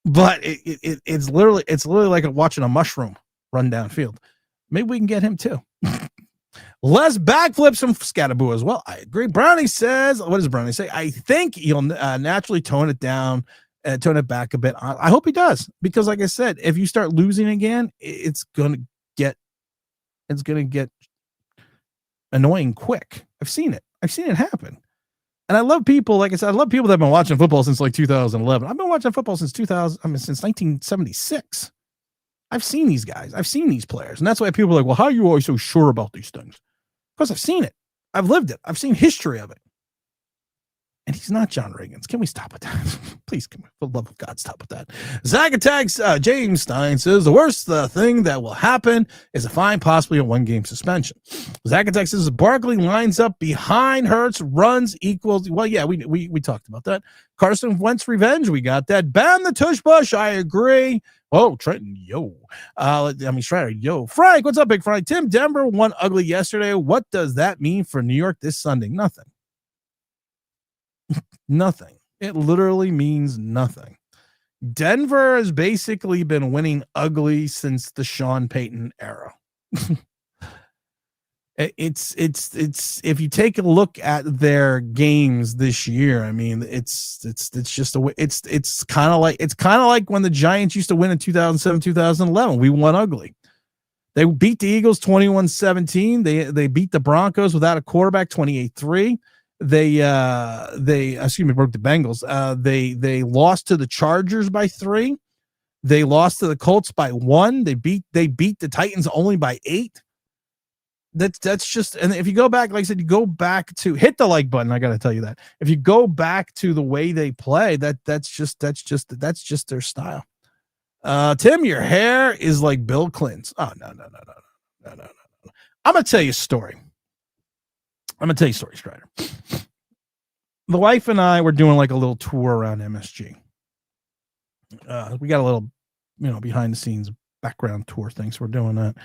but it's literally like watching a mushroom run downfield. Maybe we can get him too. Less backflips from Scatterboo as well. I agree. Brownie says, what does Brownie say? I think he'll naturally tone it down. Tone it back a bit. I hope he does, because like I said, if you start losing again, it's gonna get annoying quick. I've seen it happen. And I love people, like I said, I love people that have been watching football since like 2011. I've been watching football since since 1976. I've seen these guys. I've seen these players. And that's why people are like, well, how are you always so sure about these things? Because I've seen it. I've lived it. I've seen history of it. And he's not John Riggins. Can we stop with that? Please, for the love of God, stop with that. Zach Attacks, James Stein says, the worst thing that will happen is a fine, possibly a one-game suspension. Zach Attacks says, Barkley lines up behind Hurts, runs equals. Well, yeah, we talked about that. Carson Wentz revenge, we got that. Ban the tush push, I agree. Oh, Trenton, yo. Strider, yo. Frank, what's up, Big Frank? Tim, Denver won ugly yesterday. What does that mean for New York this Sunday? Nothing. Nothing. It literally means nothing. Denver has basically been winning ugly since the Sean Payton era. It's if you take a look at their games this year, I mean, it's just it's kind of like when the Giants used to win in 2007, 2011. We won ugly. They beat the Eagles 21-17. They beat the Broncos without a quarterback 28-3. They broke the Bengals. They lost to the Chargers by 3. They lost to the Colts by 1. They beat the Titans only by 8. That's just, and if you go back, like I said, you go back to hit the like button. I got to tell you that if you go back to the way they play, that's just their style. Tim, your hair is like Bill Clinton's. Oh, no. I'm going to tell you a story. Strider. The wife and I were doing like a little tour around MSG. We got a little, behind the scenes background tour thing. So we're doing that.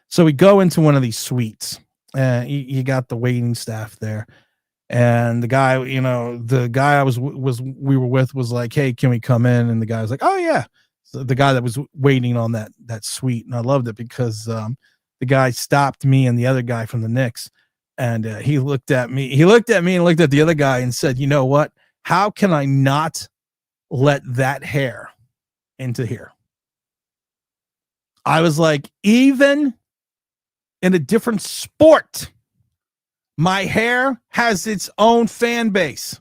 So we go into one of these suites. You got the waiting staff there. And the guy, the guy we were with was like, hey, can we come in? And the guy was like, oh yeah. So the guy that was waiting on that suite. And I loved it because the guy stopped me and the other guy from the Knicks. And he looked at me and looked at the other guy and said, you know what? How can I not let that hair into here? I was like, even in a different sport, my hair has its own fan base.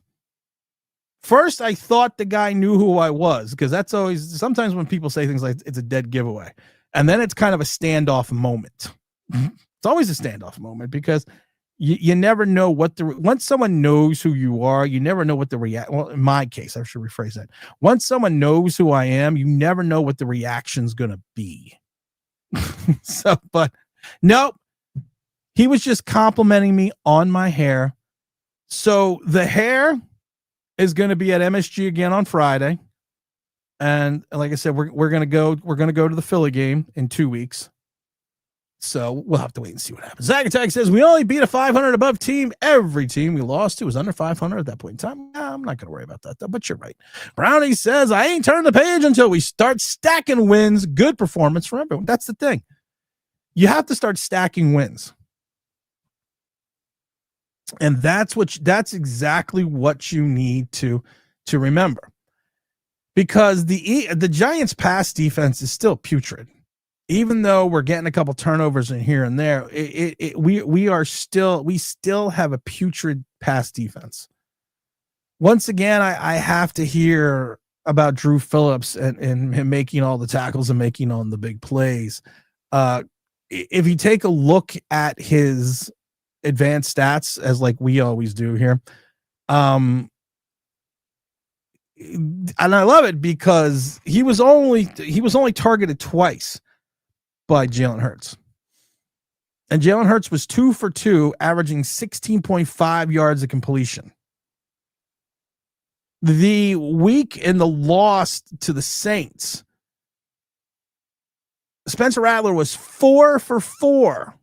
First, I thought the guy knew who I was, because that's always, sometimes when people say things like it's a dead giveaway, and then it's kind of a standoff moment. It's always a standoff moment because you never know once someone knows who you are, you never know what the well, in my case, I should rephrase that. Once someone knows who I am, you never know what the reaction's going to be. But nope. He was just complimenting me on my hair. So the hair is going to be at MSG again on Friday. And like I said, we're going to go to the Philly game in 2 weeks. So we'll have to wait and see what happens. Zach Attack says we only beat a 500 above team. Every team we lost to was under 500 at that point in time. I'm not going to worry about that though, but you're right. Brownie says I ain't turning the page until we start stacking wins. Good performance for everyone. That's the thing. You have to start stacking wins. And that's exactly what you need to remember, because the Giants' pass defense is still putrid. Even though we're getting a couple turnovers in here and there, we still have a putrid pass defense. Once again, I have to hear about Drew Phillips and him making all the tackles and making on the big plays. If you take a look at his advanced stats, as like we always do here, and I love it because he was only targeted twice by Jalen Hurts, and Jalen Hurts was 2 for 2, averaging 16.5 yards of completion. The week in the loss to the Saints, Spencer Rattler was 4 for 4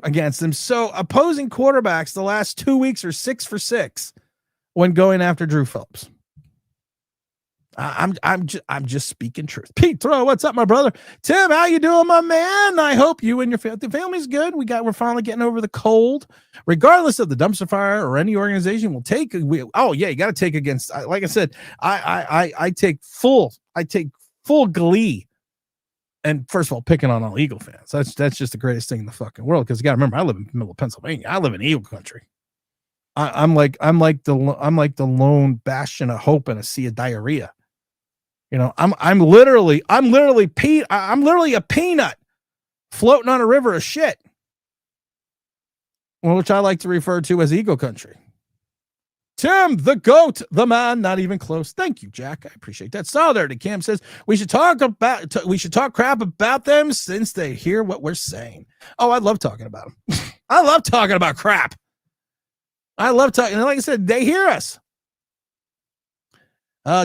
against them. So opposing quarterbacks the last 2 weeks are 6 for 6 when going after Drew Phillips. I'm just speaking truth. Pete Throw, what's up, my brother? Tim, how you doing, my man? I hope you and your family's good. We're finally getting over the cold. Regardless of the dumpster fire or any organization, we'll take. You got to take against. Like I said, I take full glee. And first of all, picking on all Eagle fans. That's just the greatest thing in the fucking world. Because you got to remember, I live in the middle of Pennsylvania. I live in Eagle country. I'm like the lone bastion of hope in a sea of diarrhea. I'm literally a peanut floating on a river of shit, which I like to refer to as Eagle country. Tim, the GOAT, the man, not even close. Thank you, Jack. I appreciate that. Solidarity Cam says we should talk crap about them since they hear what we're saying. Oh, I love talking about them. I love talking about crap. I love talking. Like I said, they hear us.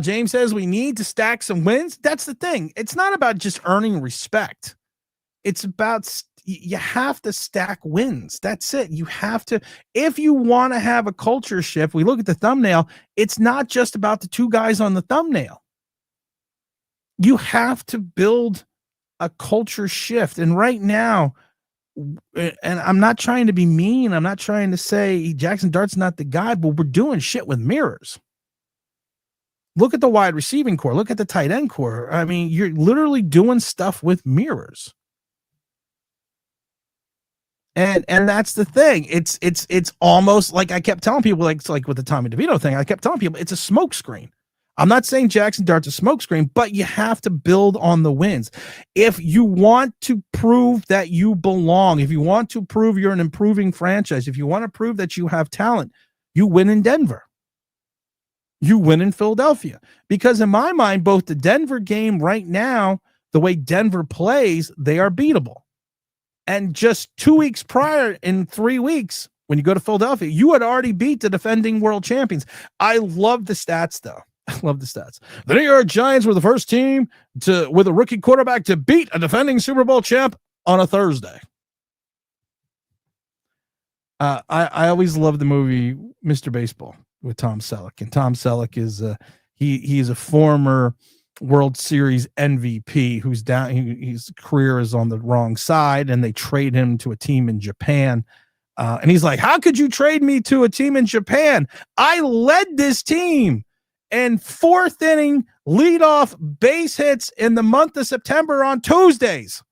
James says we need to stack some wins. That's the thing. It's not about just earning respect. It's about you have to stack wins. That's it. You have to. If you want to have a culture shift, we look at the thumbnail. It's not just about the two guys on the thumbnail. You have to build a culture shift. And right now, and I'm not trying to be mean. I'm not trying to say Jaxson Dart's not the guy, but we're doing shit with mirrors. Look at the wide receiving core. Look at the tight end core. I mean, you're literally doing stuff with mirrors. And that's the thing. It's almost like I kept telling people, like with the Tommy DeVito thing, I kept telling people it's a smoke screen. I'm not saying Jaxson Dart's a smoke screen, but you have to build on the wins. If you want to prove that you belong, if you want to prove you're an improving franchise, if you want to prove that you have talent, you win in Denver. you win in Philadelphia. Because in my mind, both the Denver game right now, the way Denver plays, they are beatable. And just 2 weeks prior, in 3 weeks, when you go to Philadelphia, you had already beat the defending world champions. I love the stats, though. I love the stats. The New York Giants were the first team with a rookie quarterback to beat a defending Super Bowl champ on a Thursday. I always loved the movie Mr. Baseball with Tom Selleck, and Tom Selleck is he is a former World Series MVP who's down. His career is on the wrong side, and they trade him to a team in Japan. And he's like, "How could you trade me to a team in Japan? I led this team in fourth inning leadoff base hits in the month of September on Tuesdays."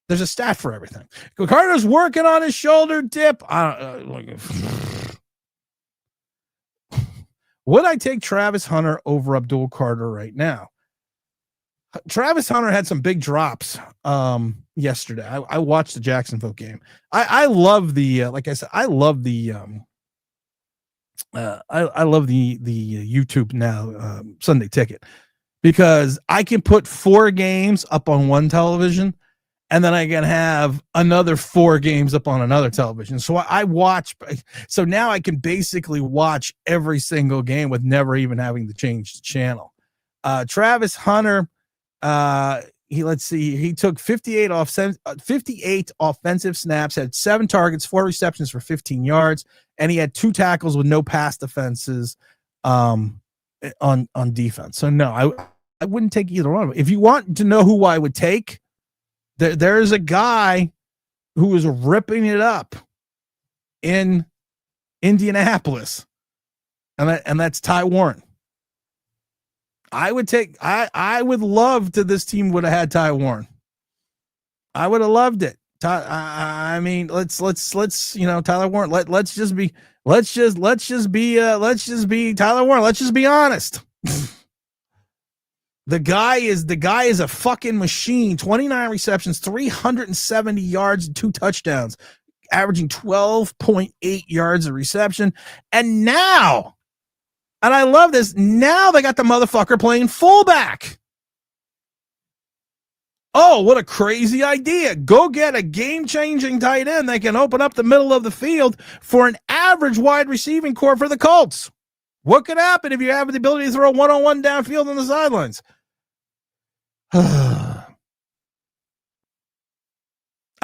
There's a stat for everything. Carter's working on his shoulder dip. Would I take Travis Hunter over Abdul Carter right now? Travis Hunter had some big drops yesterday. I watched the Jacksonville game. I love the like I said, I love the I love the YouTube now Sunday Ticket, because I can put 4 games up on one television, and then I can have another 4 games up on another television. So I watch. So now I can basically watch every single game with never even having to change the channel. Travis Hunter, he took 58 offensive snaps, had 7 targets, 4 receptions for 15 yards, and he had 2 tackles with no pass defenses on defense. So no, I wouldn't take either one of them. If you want to know who I would take, there's a guy who is ripping it up in Indianapolis, and that's Ty Warren. I would love to this team would have had Ty Warren. I would have loved it. I mean, let's Tyler Warren. Let's just be Tyler Warren. Let's just be honest. The guy is a fucking machine. 29 receptions, 370 yards, and 2 touchdowns, averaging 12.8 yards a reception. And now, and I love this, now they got the motherfucker playing fullback. Oh, what a crazy idea. Go get a game-changing tight end that can open up the middle of the field for an average wide receiving core for the Colts. What could happen if you have the ability to throw one-on-one downfield on the sidelines? I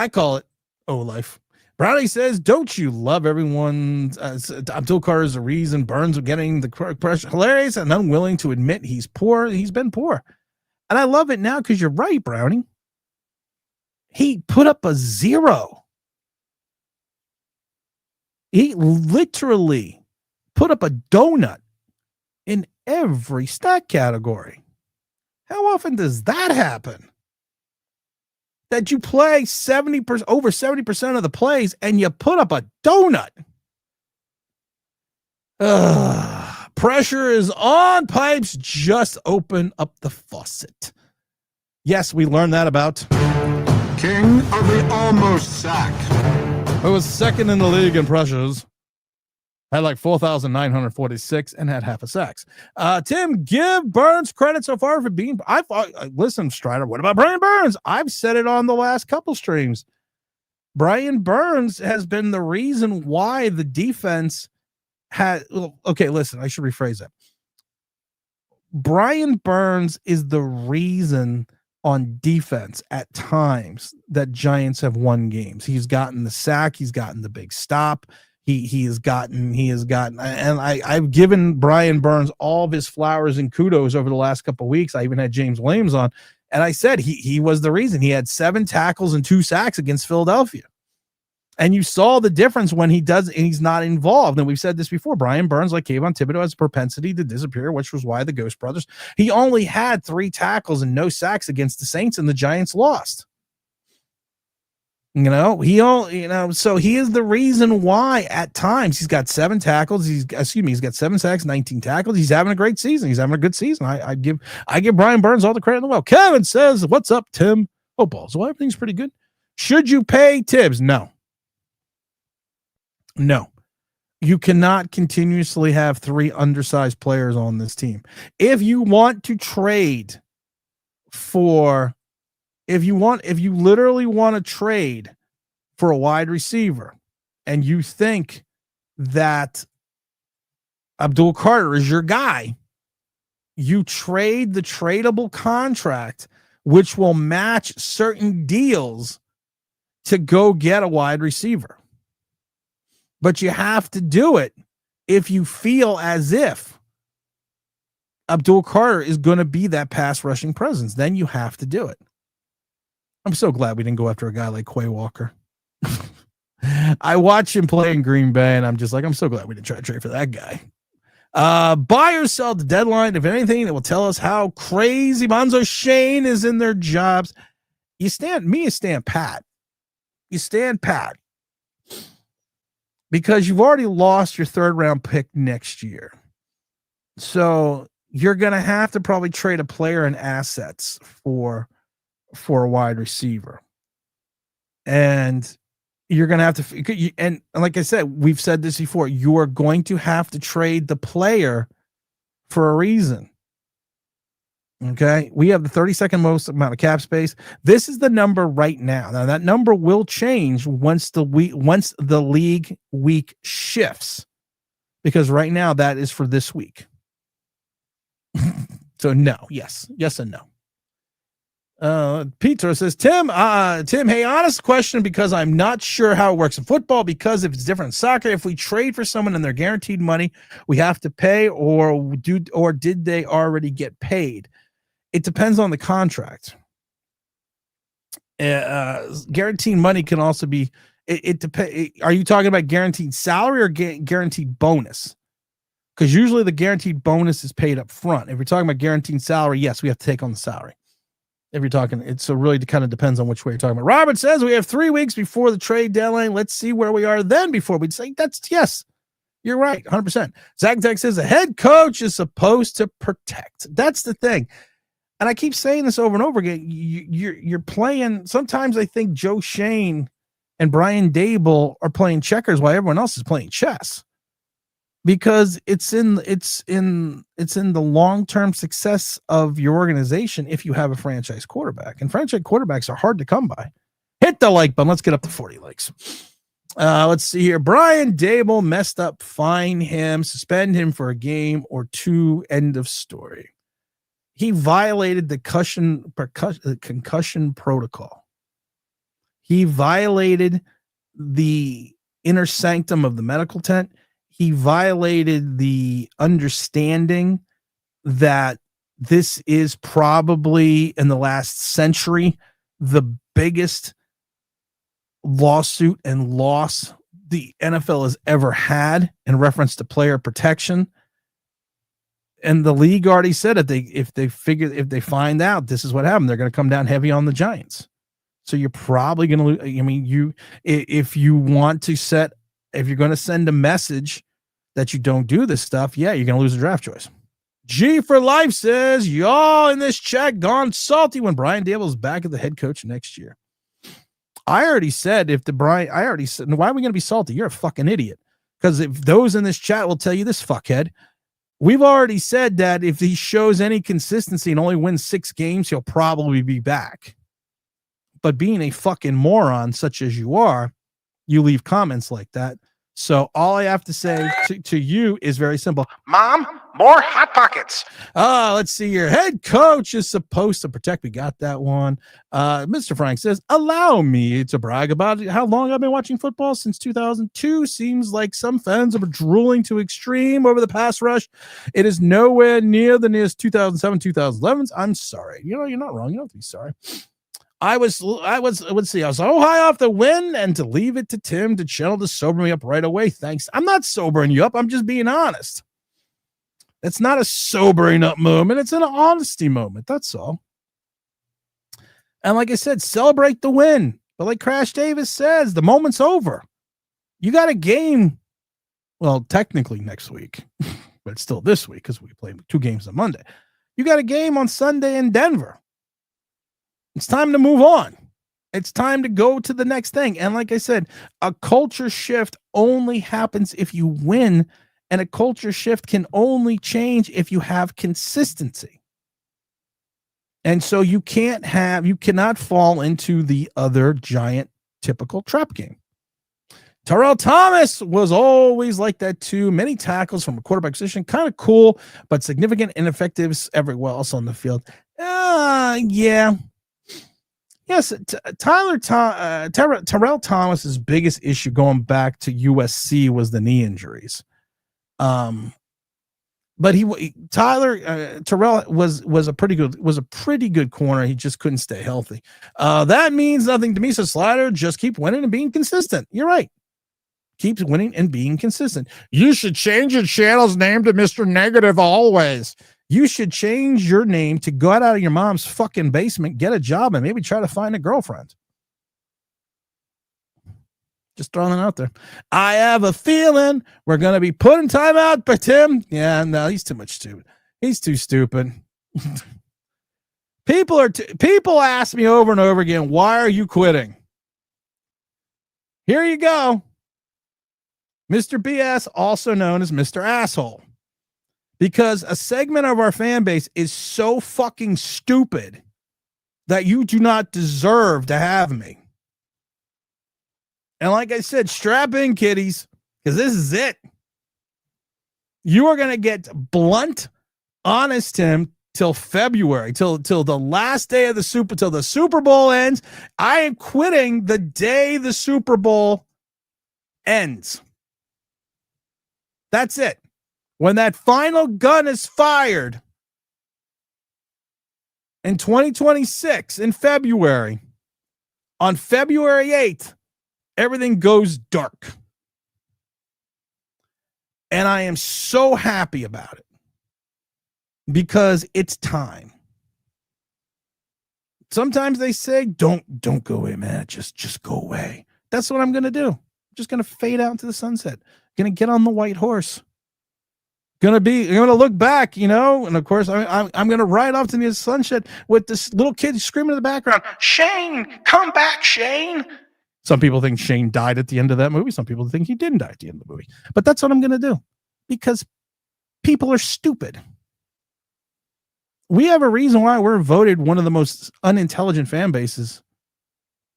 call it life. Brownie says, "Don't you love everyone? Abdul Carter is the reason Burns are getting the pressure. Hilarious and unwilling to admit he's poor. He's been poor." And I love it now because you're right, Brownie. He put up a 0. He literally put up a donut in every stat category. How often does that happen? That you play 70%, over 70% of the plays, and you put up a donut. Pressure is on. Pipes, just open up the faucet. Yes, we learned that about King of the almost sack. Who was second in the league in pressures. Had like 4,946 and had half a sacks. Tim, give Burns credit so far for being. Listen, Strider, what about Brian Burns? I've said it on the last couple streams. Brian Burns has been the reason why the defense had. Okay, listen, I should rephrase that. Brian Burns is the reason on defense at times that Giants have won games. He's gotten the sack. He's gotten the big stop. He has gotten, and I've given Brian Burns all of his flowers and kudos over the last couple of weeks. I even had James Williams on, and I said he was the reason. He had 7 tackles and 2 sacks against Philadelphia. And you saw the difference when he does, and he's not involved. And we've said this before. Brian Burns, like Kayvon Thibodeau, has a propensity to disappear, which was why the Ghost Brothers. He only had 3 tackles and no sacks against the Saints, and the Giants lost. So he is the reason why at times he's got 7 tackles. He's got 7 sacks, 19 tackles. He's having a great season. He's having a good season. I give Brian Burns all the credit in the world. Kevin says, "What's up, Tim? Football. So everything's pretty good. Should you pay Tibbs? No. You cannot continuously have 3 undersized players on this team. If you want to trade for, if you literally want to trade for a wide receiver and you think that Abdul Carter is your guy, you trade the tradable contract, which will match certain deals to go get a wide receiver. But you have to do it if you feel as if Abdul Carter is going to be that pass rushing presence. Then you have to do it. I'm so glad we didn't go after a guy like Quay Walker. I watch him play in Green Bay, and I'm just like, I'm so glad we didn't try to trade for that guy. Buy or sell the deadline. If anything, that will tell us how crazy Bonzo Shane is in their jobs. You stand pat. You stand pat. Because you've already lost your 3rd round pick next year. So you're going to have to probably trade a player and assets for a wide receiver. And you're going to have to, and like I said, we've said this before, you are going to have to trade the player for a reason. Okay. We have the 32nd most amount of cap space. This is the number right now. Now that number will change once the league week shifts, because right now that is for this week. So no, yes and no. Peter says, Tim, hey, honest question, because I'm not sure how it works in football, because if it's different in soccer, if we trade for someone and they're guaranteed money, we have to pay, or did they already get paid? It depends on the contract. Guaranteed money can also be, it depends. Are you talking about guaranteed salary or guaranteed bonus? Because usually the guaranteed bonus is paid up front. If you're talking about guaranteed salary, yes, we have to take on the salary. If you're talking, it really kind of depends on which way you're talking about. Robert says we have 3 weeks before the trade deadline. Let's see where we are then before we'd say yes. You're right, 100%. Zach Tech says a head coach is supposed to protect. That's the thing. And I keep saying this over and over again. You're playing. Sometimes I think Joe Shane and Brian Daboll are playing checkers while everyone else is playing chess, because it's in the long-term success of your organization if you have a franchise quarterback. And franchise quarterbacks are hard to come by. Hit the like button. Let's get up to 40 likes. Let's see here. Brian Daboll messed up. Fine him. Suspend him for a game or 2. End of story. He violated the concussion protocol. He violated the inner sanctum of the medical tent. He violated the understanding that this is probably in the last century the biggest lawsuit and loss the NFL has ever had in reference to player protection. And the league already said if they find out this is what happened, they're going to come down heavy on the Giants. So you're probably going to lose. I mean, if you're going to send a message that you don't do this stuff, yeah, you're going to lose a draft choice. G for Life says, y'all in this chat gone salty when Brian Daboll's back at the head coach next year. I already said, why are we going to be salty? You're a fucking idiot. Because if those in this chat will tell you this, fuckhead, we've already said that if he shows any consistency and only wins 6 games, he'll probably be back. But being a fucking moron such as you are, you leave comments like that. So all I have to say to you is very simple. Mom, more Hot Pockets. Let's see. Your head coach is supposed to protect. We got that one. Mr. Frank says, allow me to brag about how long I've been watching football since 2002. Seems like some fans are drooling to extreme over the pass rush. It is nowhere near the nearest 2007, 2011s. I'm sorry. You're not wrong. You don't have to be sorry. I was so high off the win, and to leave it to Tim to channel to sober me up right away. Thanks. I'm not sobering you up. I'm just being honest. It's not a sobering up moment. It's an honesty moment. That's all. And like I said, celebrate the win. But like Crash Davis says, the moment's over. You got a game. Well, technically next week, but it's still this week because we play 2 games on Monday. You got a game on Sunday in Denver. It's time to move on. It's time to go to the next thing. And like I said, a culture shift only happens if you win, and a culture shift can only change if you have consistency. And so you cannot fall into the other giant typical trap game. Terrell Thomas was always like that too. Many tackles from a quarterback position, kind of cool, but significant ineffectives everywhere else on the field. Yeah. Yes, Terrell Thomas's biggest issue going back to USC was the knee injuries. But Terrell was a pretty good corner. He just couldn't stay healthy. That means nothing to me. So Slider, just keep winning and being consistent. You're right. Keeps winning and being consistent. You should change your channel's name to Mr. Negative always. You should change your name to go out of your mom's fucking basement, get a job, and maybe try to find a girlfriend. Just throwing it out there. I have a feeling we're going to be putting time out by Tim. Yeah, no, he's too much stupid. He's too stupid. People ask me over and over again, why are you quitting? Here you go. Mr. BS, also known as Mr. Asshole. Because a segment of our fan base is so fucking stupid that you do not deserve to have me. And like I said, strap in, kiddies, because this is it. You are going to get blunt, honest Tim till February, till the last day of till the Super Bowl ends. I am quitting the day the Super Bowl ends. That's it. When that final gun is fired in 2026 in February, on February 8th, everything goes dark. And I am so happy about it because it's time. Sometimes they say, don't go away, man. Just go away. That's what I'm going to do. I'm just going to fade out into the sunset. Going to get on the white horse. Going to look back, and of course I'm going to ride off to the sunset with this little kid screaming in the background, Shane, come back, Shane. Some people think Shane died at the end of that movie. Some people think he didn't die at the end of the movie. But that's what I'm going to do because people are stupid. We have a reason why we're voted one of the most unintelligent fan bases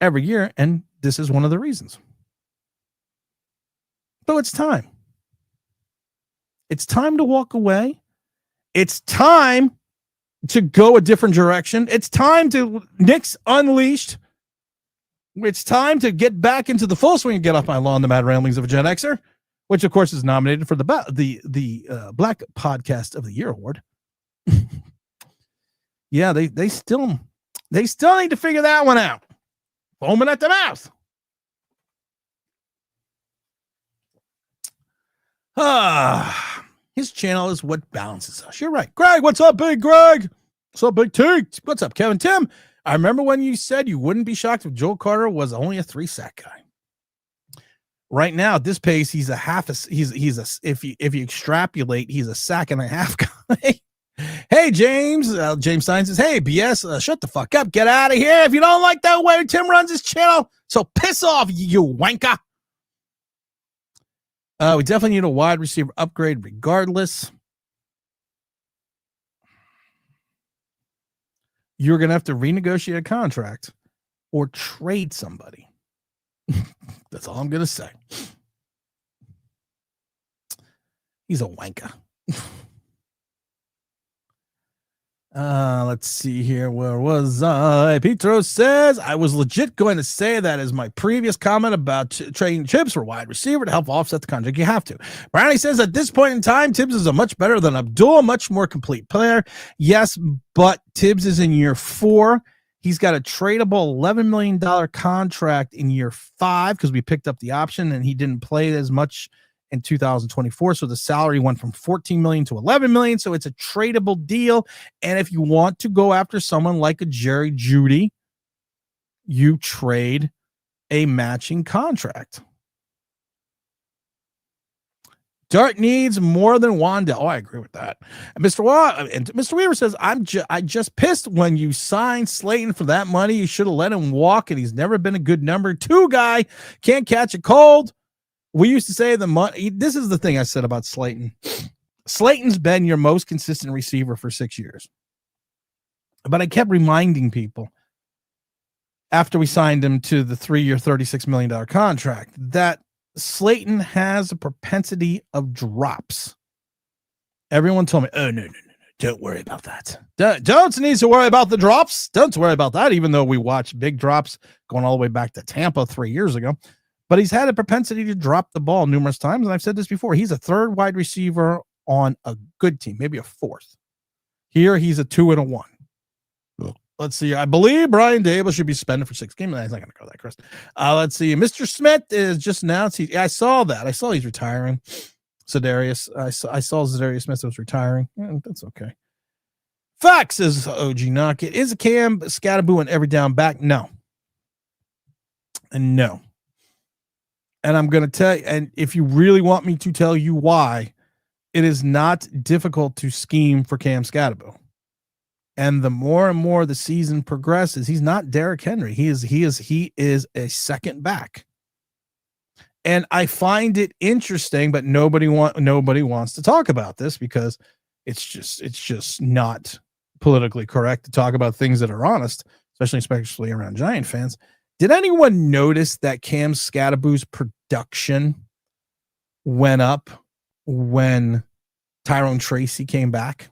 every year, and this is one of the reasons. So it's time. It's time to walk away. It's time to go a different direction. It's time to Knicks Unleashed. It's time to get back into the full swing and get off my lawn, the mad ramblings of a Gen Xer, which of course is nominated for the Black Podcast of the Year award. Yeah, they still need to figure that one out. Foaming at the mouth. His channel is what balances us. You're right. Greg, what's up, Big Greg? What's up, Big T? What's up, Kevin? Tim, I remember when you said you wouldn't be shocked if Joel Carter was only a 3-sack guy. Right now, at this pace, he's a half. If you extrapolate, he's a sack and a half guy. Hey, James. James Stein says, "Hey, BS, shut the fuck up. Get out of here if you don't like that way Tim runs his channel. So piss off, you wanker." We definitely need a wide receiver upgrade regardless. You're going to have to renegotiate a contract or trade somebody. That's all I'm going to say. He's a wanker. Let's see here. Where was I? Petro says, I was legit going to say that as my previous comment about trading Chips for wide receiver to help offset the contract. You have to. Brownie says, at this point in time, Tibbs is a much better than Abdul, much more complete player. Yes, but Tibbs is in year 4. He's got a tradable $11 million contract in year 5 because we picked up the option and he didn't play as much in 2024. So the salary went from 14 million to 11 million. So it's a tradable deal. And if you want to go after someone like a Jerry Jeudy, you trade a matching contract. Dart needs more than Wandell. Oh, I agree with that. And Mr. Weaver says, I just pissed when you signed Slayton for that money. You should have let him walk, and he's never been a good number 2 guy. Can't catch a cold. We used to say the money. This is the thing I said about Slayton. Slayton's been your most consistent receiver for 6 years. But I kept reminding people after we signed him to the 3-year, $36 million contract that Slayton has a propensity of drops. Everyone told me, oh, no, don't worry about that. Don't need to worry about the drops. Don't worry about that, even though we watched big drops going all the way back to Tampa 3 years ago. But he's had a propensity to drop the ball numerous times, and I've said this before. He's a 3rd wide receiver on a good team, maybe a 4th. Here, he's a 2 and a 1. Let's see. I believe Brian Daboll should be suspended for 6 games. He's not going to go that, Chris. Let's see. Mr. Smith is just announced. I saw that. I saw he's retiring. Zedarius. I saw Zedarius Smith was retiring. Yeah, that's okay. Fox is OG Knockett. Is a Cam Scatterboo an every down back? No. And no. And I'm going to tell you, and if you really want me to tell you why, it is not difficult to scheme for Cam Scatterboo. And the more and more the season progresses, he's not Derrick Henry. He is a second back. And I find it interesting, but nobody wants to talk about this because it's just not politically correct to talk about things that are honest, especially around Giant fans. Did anyone notice that Cam Scatterboo's production went up when Tyrone Tracy came back?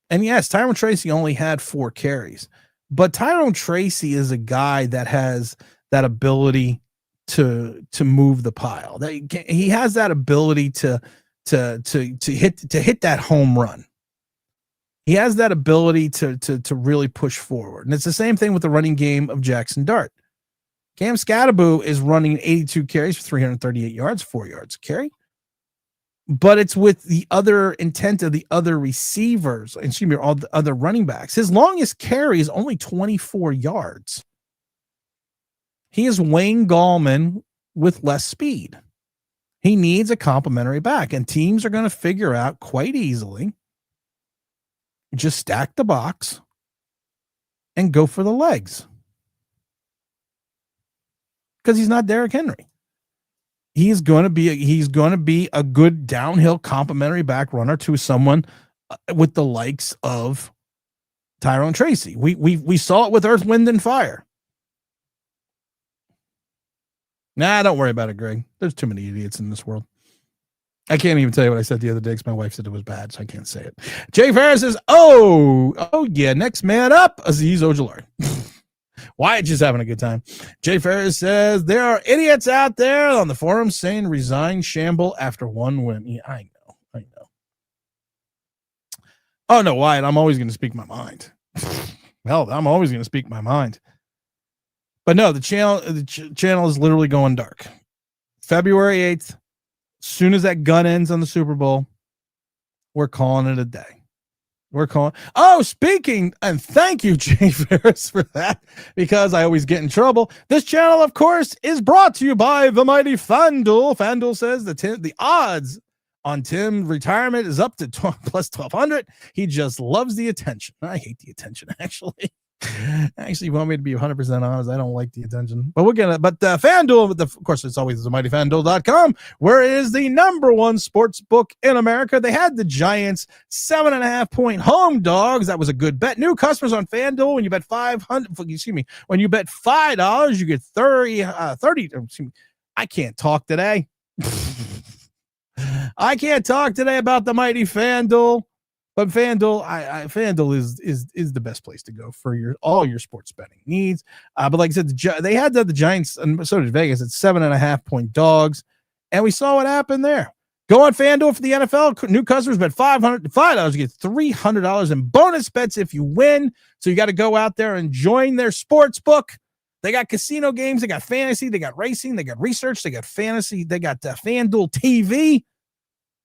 And yes, Tyrone Tracy only had 4 carries, but Tyrone Tracy is a guy that has that ability to move the pile. That he has that ability to hit that home run. He has that ability to really push forward. And it's the same thing with the running game of Jaxson Dart. Cam Scatterboo is running 82 carries for 338 yards, 4 yards a carry. But it's with the other intent of the other receivers, all the other running backs. His longest carry is only 24 yards. He is Wayne Gallman with less speed. He needs a complementary back, and teams are going to figure out quite easily. Just stack the box and go for the legs. Because he's not Derrick Henry. He's going to be a good downhill complementary back runner to someone with the likes of Tyrone Tracy. We saw it with Earth, Wind, and Fire. Nah, don't worry about it, Greg. There's too many idiots in this world. I can't even tell you what I said the other day because my wife said it was bad, so I can't say it. Jay Ferris says, oh yeah, next man up, Aziz Ojulari. Wyatt just having a good time. Jay Ferris says, there are idiots out there on the forum saying resign Shamble after 1 win. Yeah, I know. Oh, no, Wyatt, I'm always going to speak my mind. Hell, I'm always going to speak my mind. But no, the channel is literally going dark. February 8th, soon as that gun ends on the Super Bowl, we're calling it a day. Speaking, and thank you, Jay Ferris, for that, because I always get in trouble. This channel, of course, is brought to you by the mighty FanDuel. FanDuel says the odds on Tim's retirement is up to plus 1,200. He just loves the attention. I hate the attention, actually. Actually, you want me to be 100% honest? I don't like the attention, but we're gonna. But FanDuel, of course, it's always the mightyfanduel.com, where it is the #1 sports book in America. They had the Giants 7.5-point home dogs. That was a good bet. New customers on FanDuel, when you bet when you bet $5, you get 30. I can't talk today. I can't talk today about the mighty FanDuel. But FanDuel, FanDuel is the best place to go for all your sports betting needs. But like I said, they had the Giants, and so did Vegas, at 7.5-point dogs, and we saw what happened there. Go on FanDuel for the NFL. New customers bet $5, you get $300 in bonus bets if you win. So you got to go out there and join their sports book. They got casino games, they got fantasy, they got racing, they got research, they got fantasy, they got FanDuel TV.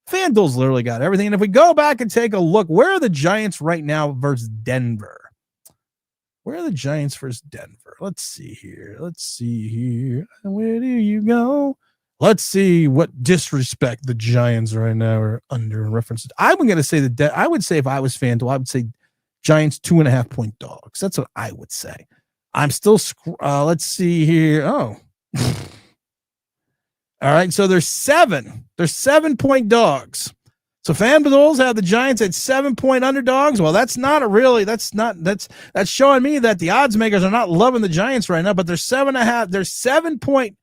FanDuel's literally got everything. And if we go back and take a look, where are the Giants right now versus Denver? Where are the Giants versus Denver? Let's see here. Where do you go? Let's see what disrespect the Giants right now are under in reference. I'm going to say I would say if I was FanDuel, I would say Giants 2.5-point dogs. That's what I would say. I'm still, let's see here. Oh, all right. So there's 7-point dogs. So FanDuel's have the Giants at 7-point underdogs. Well, that's showing me that the odds makers are not loving the Giants right now, but they're 7.5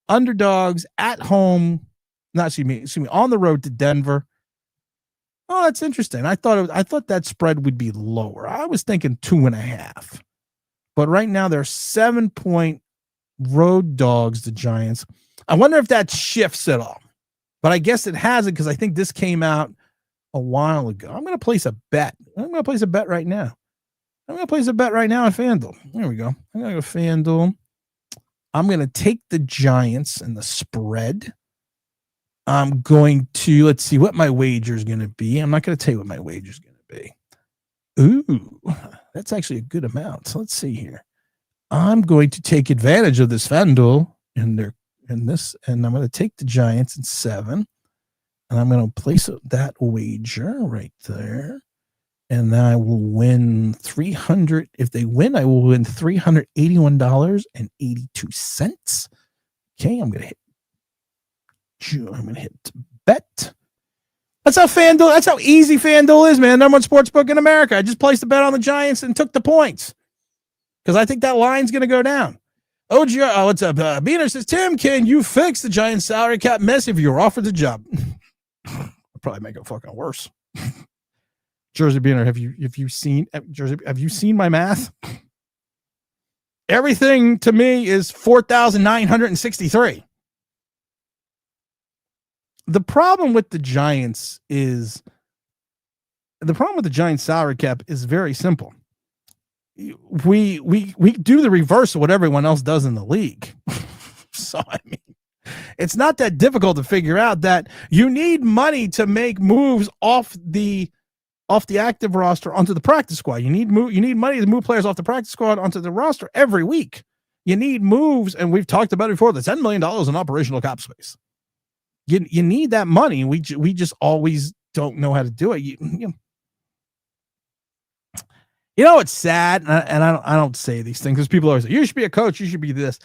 underdogs at home. Excuse me, on the road to Denver. Oh, that's interesting. I thought that spread would be lower. I was thinking 2.5, but right now they're 7-point road dogs, the Giants. I wonder if that shifts at all, but I guess it hasn't because I think this came out a while ago. I'm going to place a bet. I'm going to place a bet right now. On FanDuel. There we go. I'm going to go FanDuel. I'm going to take the Giants and the spread. I'm going to, let's see what my wager is going to be. I'm not going to tell you what my wager is going to be. Ooh, that's actually a good amount. So let's see here. I'm going to take advantage of this FanDuel and I'm going to take the Giants in 7, and I'm going to place that wager right there. And then I will win 300. If they win, I will win $381.82. Okay, I'm going to hit bet. That's how easy FanDuel is, man. Number one sportsbook in America. I just placed a bet on the Giants and took the points because I think that line's going to go down. OGR, what's up? Beaner says, Tim, can you fix the Giants salary cap mess if you were offered the job? I'll probably make it fucking worse. Jersey Beaner, have you seen my math? Everything to me is 4,963. The problem with the Giants salary cap is very simple. We do the reverse of what everyone else does in the league. So I mean, it's not that difficult to figure out that you need money to make moves off the active roster onto the practice squad. You need money to move players off the practice squad onto the roster every week. You need moves, and we've talked about it before, the $10 million in operational cap space. You need that money. We just always don't know how to do it. You know it's sad, and I don't say these things because people always say, you should be a coach, you should be this.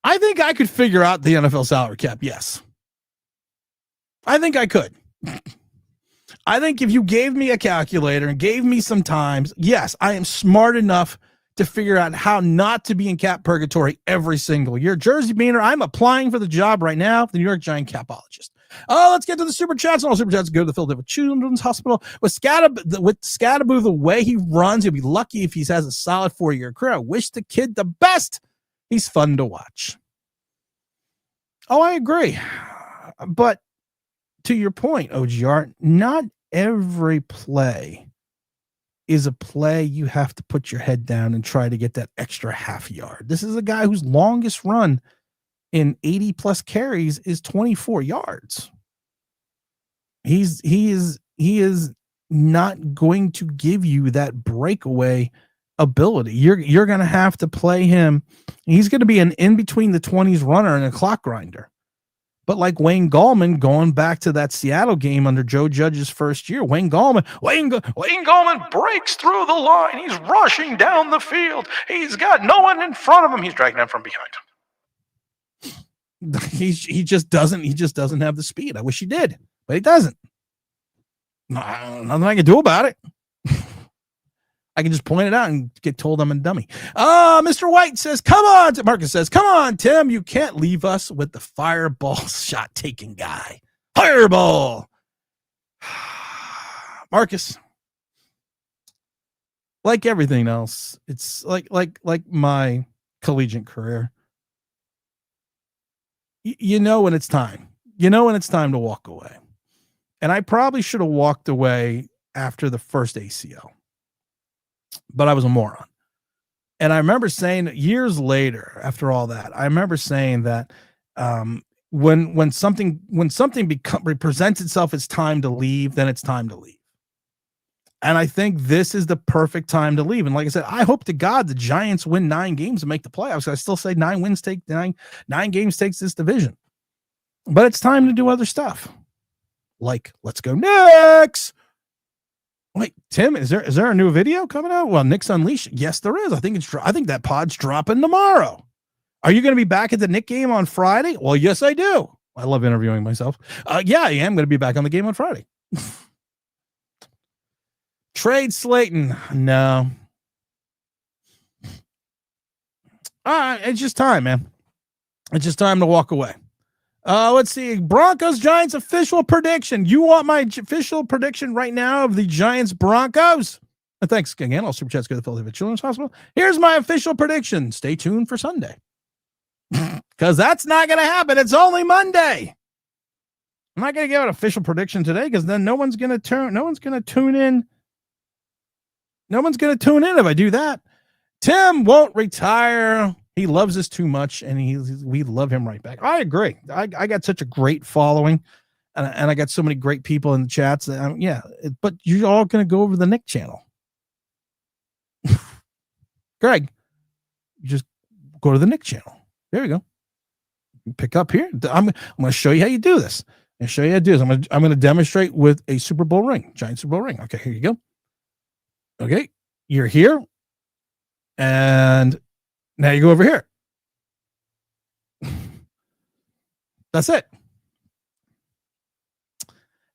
I think I could figure out the NFL salary cap, yes. I think I could. I think if you gave me a calculator and gave me some times, yes, I am smart enough to figure out how not to be in cap purgatory every single year. Jersey Beaner, I'm applying for the job right now, the New York Giant capologist. Oh, let's get to the super chats. And all super chats go to the Philadelphia Children's Hospital. With Scadaboo, the way he runs, he'll be lucky if he has a solid 4-year career. I wish the kid the best. He's fun to watch. Oh, I agree. But to your point, OGR, not every play is a play you have to put your head down and try to get that extra half yard. This is a guy whose longest run in 80 plus carries is 24 yards. He is not going to give you that breakaway ability. You're going to have to play him. He's going to be an in between the 20s runner and a clock grinder. But like Wayne Gallman, going back to that Seattle game under Joe Judge's first year, Wayne Gallman breaks through the line. He's rushing down the field. He's got no one in front of him. He's dragging them from behind. He just doesn't have the speed. I wish he did, but he doesn't. Nothing I can do about it. I can just point it out and get told I'm a dummy. Mr. White says, come on. Marcus says, come on, Tim. You can't leave us with the fireball shot taking guy. Fireball. Marcus, like everything else, it's like my collegiate career. You know when it's time. You know when it's time to walk away. And I probably should have walked away after the first ACL. But I was a moron. And I remember saying years later, after all that, I remember saying that when something presents itself as time to leave, then it's time to leave. And I think this is the perfect time to leave. And like I said, I hope to God the Giants win 9 games and make the playoffs. I still say 9 games takes this division. But it's time to do other stuff. Like, let's go Knicks. Wait, Tim, is there a new video coming out? Well, Knicks Unleashed. Yes, there is. I think that pod's dropping tomorrow. Are you going to be back at the Knick game on Friday? Well, yes, I do. I love interviewing myself. Yeah, I am going to be back on the game on Friday. Trade Slayton. No. It's just time, man. It's just time to walk away. Let's see. Broncos Giants official prediction. You want my official prediction right now of the Giants Broncos? Thanks again. All super chats go to the Philadelphia Children's Hospital. Here's my official prediction. Stay tuned for Sunday. Because that's not going to happen. It's only Monday. I'm not going to give an official prediction today because then no one's going to tune in. No one's going to tune in if I do that. Tim won't retire. He loves us too much, and we love him right back. I agree. I got such a great following, and I got so many great people in the chats. But you're all going to go over the Nick channel. Greg, you just go to the Nick channel. There you go. Pick up here. I'm going to show you how you do this. I'm going to demonstrate with a Super Bowl ring, giant Super Bowl ring. Okay, here you go. Okay, you're here, and now you go over here. That's it.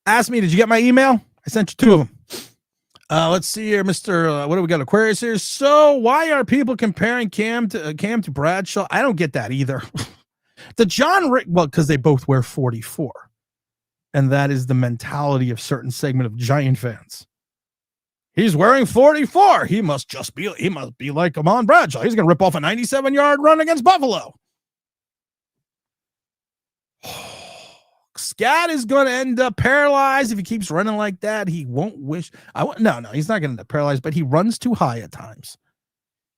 Ask me, did you get my email? I sent you 2 of them. Let's see here, Mr. What do we got? Aquarius here. So why are people comparing Cam to Bradshaw? I don't get that either. Because they both wear 44. And that is the mentality of certain segment of Giant fans. He's wearing 44. He must be like Amon Bradshaw. He's going to rip off a 97-yard run against Buffalo. Scat is going to end up paralyzed if he keeps running like that. He won't wish. No, he's not going to end up paralyzed, but he runs too high at times.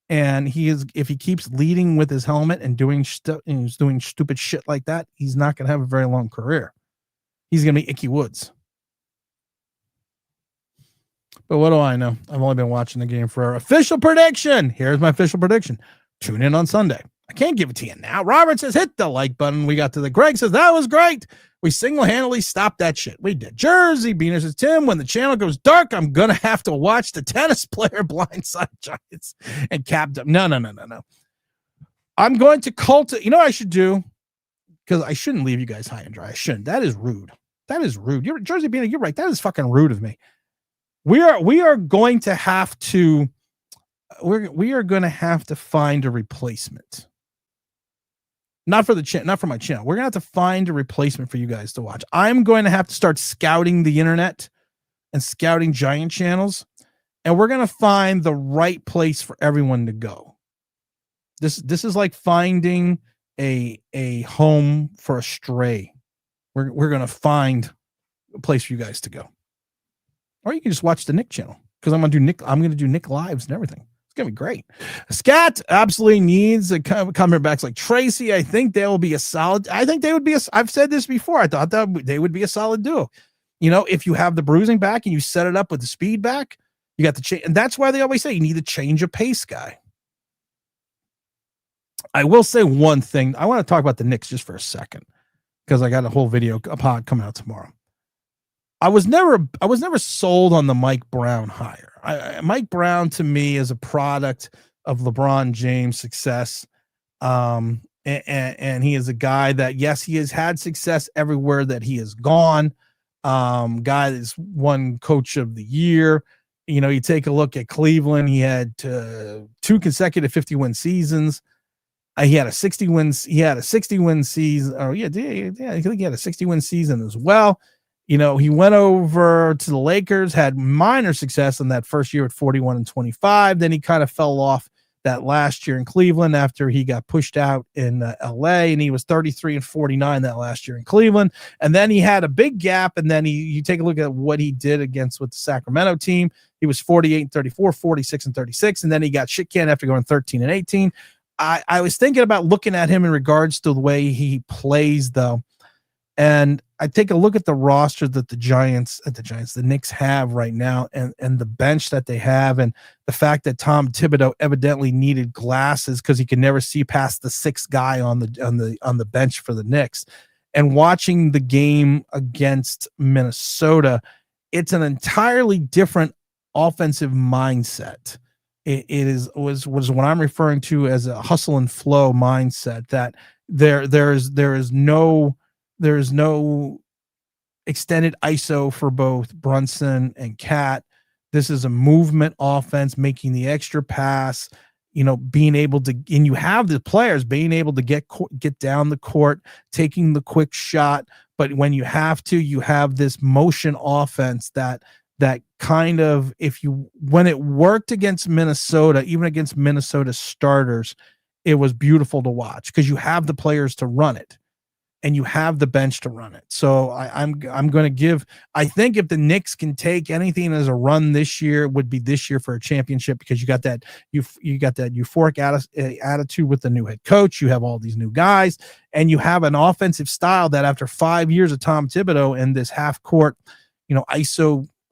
And if he keeps leading with his helmet and doing stupid shit like that, he's not going to have a very long career. He's going to be Icky Woods. But what do I know? I've only been watching the game for our official prediction. Here's my official prediction. Tune in on Sunday. I can't give it to you now. Robert says, hit the like button. We got to the Greg says, that was great. We single-handedly stopped that shit. We did. Jersey Beaner says, Tim, when the channel goes dark, I'm going to have to watch the tennis player blindside Giants and cap up. No. I'm going to cultivate. You know what I should do? Because I shouldn't leave you guys high and dry. I shouldn't. That is rude. You're Jersey Beaner. You're right. That is fucking rude of me. We are going to have to find a replacement. Not for my channel. We're going to have to find a replacement for you guys to watch. I'm going to have to start scouting the internet and scouting Giant channels, and we're going to find the right place for everyone to go. This is like finding a home for a stray. We're going to find a place for you guys to go. Or you can just watch the Nick channel because I'm going to do Nick lives and everything. It's going to be great. Scat absolutely needs a comerbacks like Tracy. I think they will be a solid. I think they would be. I've said this before. I thought that they would be a solid duo. You know, if you have the bruising back and you set it up with the speed back, you got the change. And that's why they always say you need to change a pace guy. I will say one thing. I want to talk about the Knicks just for a second because I got a whole pod coming out tomorrow. I was never sold on the Mike Brown hire. Mike Brown to me is a product of LeBron James' success. And he is a guy that, yes, he has had success everywhere that he has gone. Guy that's won Coach of the Year. You know, you take a look at Cleveland. He had 2 consecutive 50-win seasons. He had a 60-win season. I think he had a 60-win season as well. You know, he went over to the Lakers, had minor success in that first year at 41-25. Then he kind of fell off that last year in Cleveland after he got pushed out in LA, and he was 33-49 that last year in Cleveland. And then he had a big gap. And then you take a look at what he did with the Sacramento team. He was 48-34, 46-36. And then he got shit canned after going 13-18. I was thinking about looking at him in regards to the way he plays, though. And I take a look at the roster that the Knicks have right now, and the bench that they have, and the fact that Tom Thibodeau evidently needed glasses because he could never see past the sixth guy on the bench for the Knicks. And watching the game against Minnesota, it's an entirely different offensive mindset. It was what I'm referring to as a hustle and flow mindset, that there is no extended ISO for both Brunson and Cat. This is a movement offense, making the extra pass, being able to, and you have the players being able to get down the court, taking the quick shot. But when you have to, you have this motion offense that kind of, when it worked against Minnesota, even against Minnesota starters, it was beautiful to watch because you have the players to run it and you have the bench to run it. So I'm going to give, I think if the Knicks can take anything as a run this year, it would be this year for a championship, because you got that euphoric attitude with the new head coach. You have all these new guys, and you have an offensive style that after 5 years of Tom Thibodeau and this half court,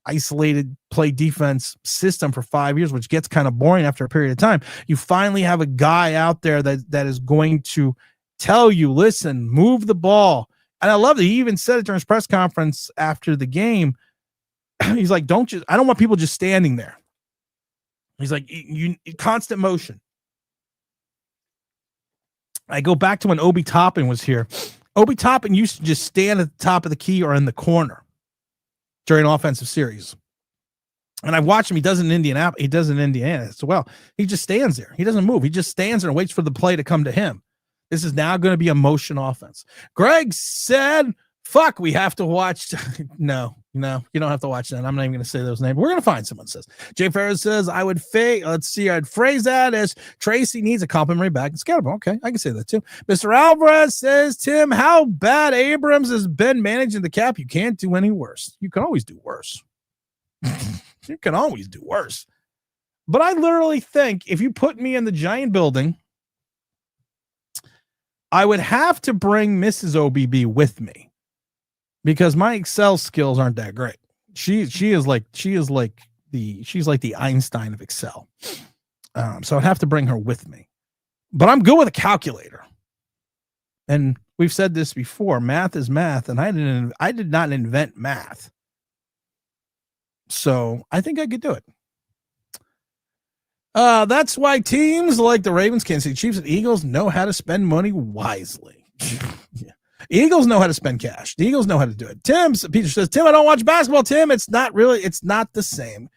isolated play defense system for 5 years, which gets kind of boring after a period of time, you finally have a guy out there that is going to tell you, listen, move the ball. And I love that he even said it during his press conference after the game. He's like, I don't want people just standing there. He's like, you constant motion. I go back to when Obi Toppin was here. Obi Toppin used to just stand at the top of the key or in the corner during offensive series. And I've watched him. He does it in Indianapolis. He does it in Indiana as well. He just stands there. He doesn't move. He just stands there and waits for the play to come to him. This is now going to be a motion offense. Greg said, fuck, we have to watch. No, you don't have to watch that. I'm not even going to say those names. We're going to find someone, says. Jay Ferris says, I'd phrase that as Tracy needs a complimentary bag and scatterball. Okay, I can say that too. Mr. Alvarez says, Tim, how bad Abrams has been managing the cap. You can't do any worse. You can always do worse. You can always do worse. But I literally think if you put me in the Giant building, I would have to bring Mrs. OBB with me because my Excel skills aren't that great. She's like the Einstein of Excel. So I'd have to bring her with me, but I'm good with a calculator. And we've said this before, math is math. And I did not invent math. So I think I could do it. That's why teams like the Ravens, Kansas City Chiefs, and Eagles know how to spend money wisely. Yeah. Eagles know how to spend cash. The Eagles know how to do it. Peter says, Tim, I don't watch basketball. Tim, it's not the same.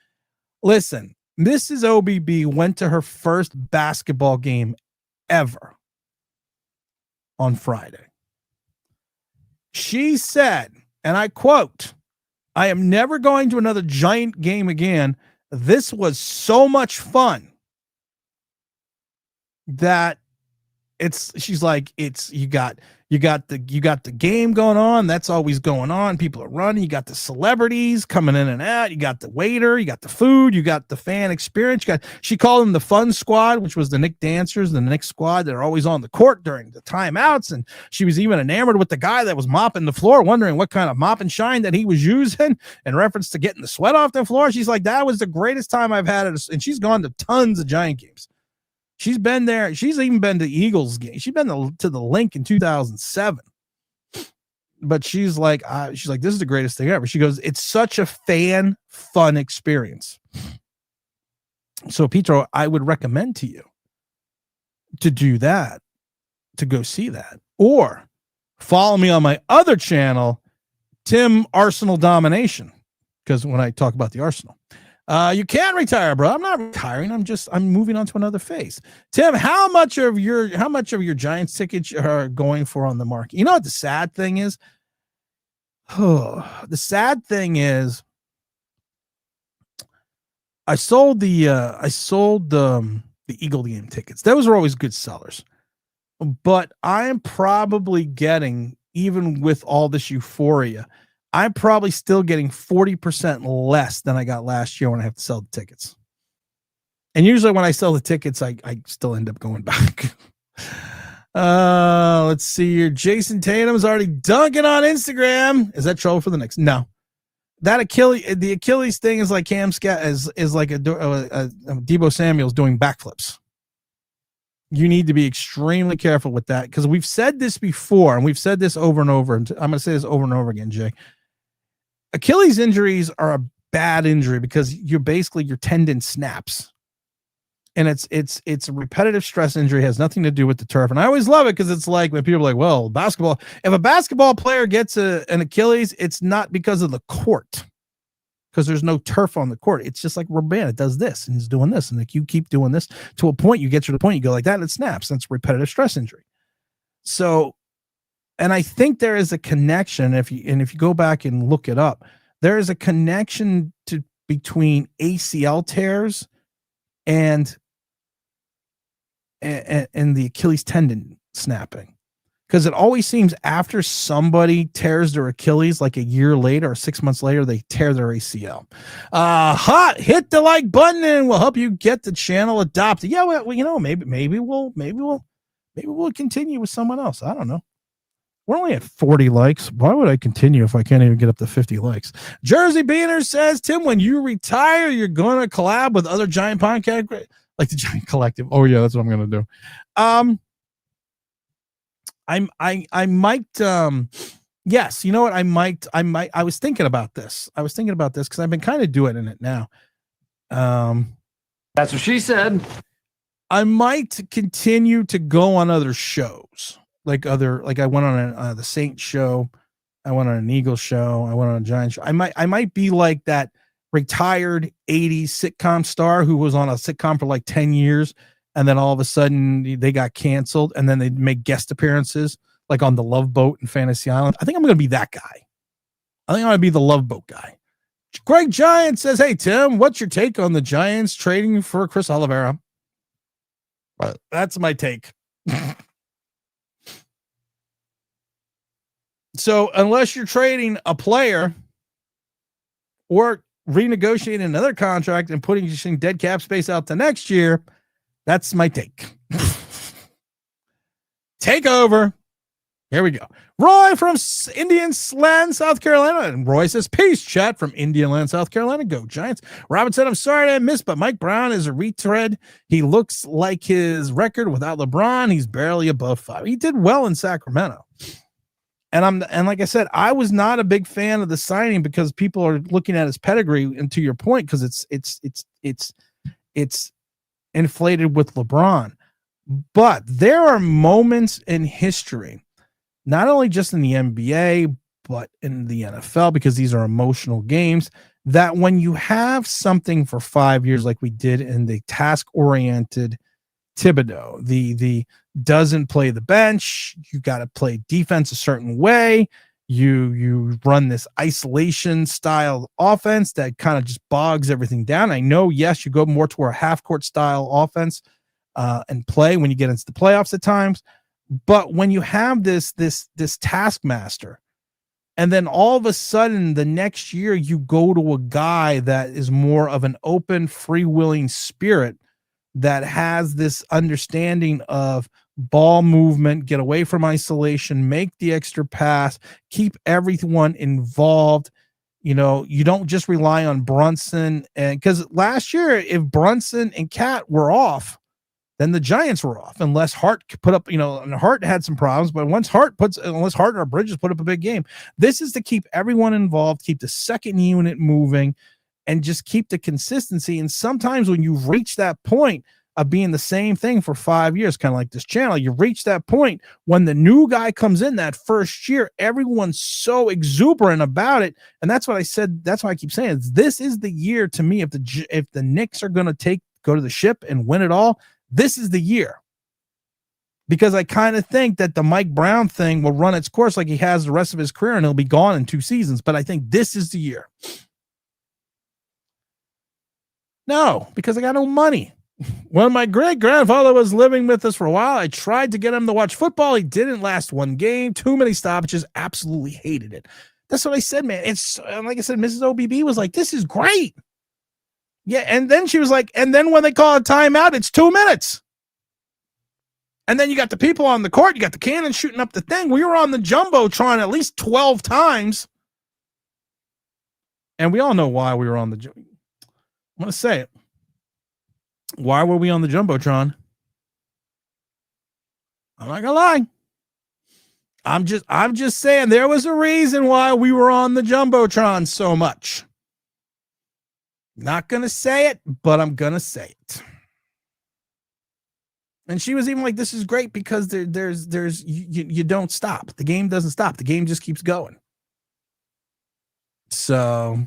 Listen, Mrs. OBB went to her first basketball game ever on Friday. She said, and I quote, I am never going to another Giant game again. This was so much fun that she's like, you got the game going on. That's always going on. People are running. You got the celebrities coming in and out. You got the waiter, you got the food, you got the fan experience. She called them the fun squad, which was the Knick dancers, the Knick squad that are always on the court during the timeouts. And she was even enamored with the guy that was mopping the floor, wondering what kind of mop and shine that he was using in reference to getting the sweat off the floor. She's like, that was the greatest time I've had it. And she's gone to tons of Giant games. She's been there. She's even been to Eagles game. She's been to the Link in 2007. But she's like, this is the greatest thing ever. She goes, it's such a fun experience. So, Petro, I would recommend to you to do that, to go see that, or follow me on my other channel, Tim Arsenal Domination, because when I talk about the Arsenal. You can't retire, bro. I'm not retiring. I'm moving on to another phase. Tim, how much of your Giants tickets are going for on the market? You know what the sad thing is? The sad thing is I sold the Eagle game tickets. Those are always good sellers. But I'm probably getting, even with all this euphoria, I'm probably still getting 40% less than I got last year when I have to sell the tickets. And usually when I sell the tickets, I still end up going back. Let's see here. Jason Tatum's already dunking on Instagram. Is that trouble for the Knicks? No. The Achilles thing is like Cam Scott is like a Debo Samuel's doing backflips. You need to be extremely careful with that because we've said this before and we've said this over and over. And I'm going to say this over and over again, Jay. Achilles injuries are a bad injury because your tendon snaps. And it's a repetitive stress injury. It has nothing to do with the turf. And I always love it because it's like when people are like, well, basketball, if a basketball player gets an Achilles, it's not because of the court. Because there's no turf on the court. It's just like rubber band. It does this and it's doing this. And like you keep doing this to a point, you get to the point, you go like that and it snaps. That's repetitive stress injury. So, and I think there is a connection. If you go back and look it up, there is a connection between ACL tears and the Achilles tendon snapping. Because it always seems after somebody tears their Achilles, like a year later or 6 months later, they tear their ACL. Hit the like button and we'll help you get the channel adopted. Yeah, well, maybe we'll continue with someone else. I don't know. We're only at 40 likes. Why would I continue if I can't even get up to 50 likes? Jersey Beaner says, Tim, when you retire, you're going to collab with other Giant podcast, like the Giant Collective. Oh yeah, that's what I'm going to do. I might yes, you know what? I might I was thinking about this because I've been kind of doing it now. That's what she said. I might continue to go on other shows. Like I went on the Saint show, I went on an Eagle show, I went on a Giant show. I might be like that retired 80s sitcom star who was on a sitcom for like 10 years. And then all of a sudden they got canceled and then they make guest appearances like on the Love Boat and Fantasy Island. I think I'm going to be that guy. I think I'm going to be the Love Boat guy. Greg Giant says, hey, Tim, what's your take on the Giants trading for Chris Oliveira? That's my take. So unless you're trading a player or renegotiating another contract and putting dead cap space out to next year, that's my take. Take over. Here we go. Roy from Indian Land, South Carolina. And Roy says, peace, chat from Indian Land, South Carolina. Go Giants. Robin said, I'm sorry I missed, but Mike Brown is a retread. He looks like his record without LeBron. He's barely above 5. He did well in Sacramento. And like I said, I was not a big fan of the signing because people are looking at his pedigree, and to your point, because it's inflated with LeBron. But there are moments in history, not only just in the NBA, but in the NFL, because these are emotional games, that when you have something for 5 years, like we did in the task-oriented Thibodeau, the doesn't play the bench, you got to play defense a certain way, you run this isolation style offense that kind of just bogs everything down. I know, yes, you go more toward a half-court style offense and play when you get into the playoffs at times, but when you have this taskmaster, and then all of a sudden the next year you go to a guy that is more of an open, free-willing spirit that has this understanding of ball movement, get away from isolation, make the extra pass, keep everyone involved. You know, you don't just rely on Brunson. And because last year, if Brunson and Cat were off, then the Giants were off, unless Hart put up, and Hart had some problems, but unless Hart or Bridges put up a big game, this is to keep everyone involved, keep the second unit moving, and just keep the consistency. And sometimes when you've reached that point of being the same thing for 5 years, kind of like this channel, you reach that point when the new guy comes in that first year, everyone's so exuberant about it. And that's what I said. That's why I keep saying this is the year to me. If the Knicks are going to go to the ship and win it all, this is the year. Because I kind of think that the Mike Brown thing will run its course like he has the rest of his career and he'll be gone in 2 seasons. But I think this is the year. No, because I got no money. When my great-grandfather was living with us for a while, I tried to get him to watch football. He didn't last one game. Too many stoppages. Absolutely hated it. That's what I said, man. It's like I said, Mrs. OBB was like, this is great. Yeah, and then she was like, and then when they call a timeout, it's 2 minutes. And then you got the people on the court. You got the cannon shooting up the thing. We were on the Jumbotron at least 12 times. And we all know why we were on the... I'm going to say it. Why were we on the Jumbotron? I'm not going to lie. I'm just saying there was a reason why we were on the Jumbotron so much. Not going to say it, but I'm going to say it. And she was even like, this is great because you don't stop. The game doesn't stop. The game just keeps going. So,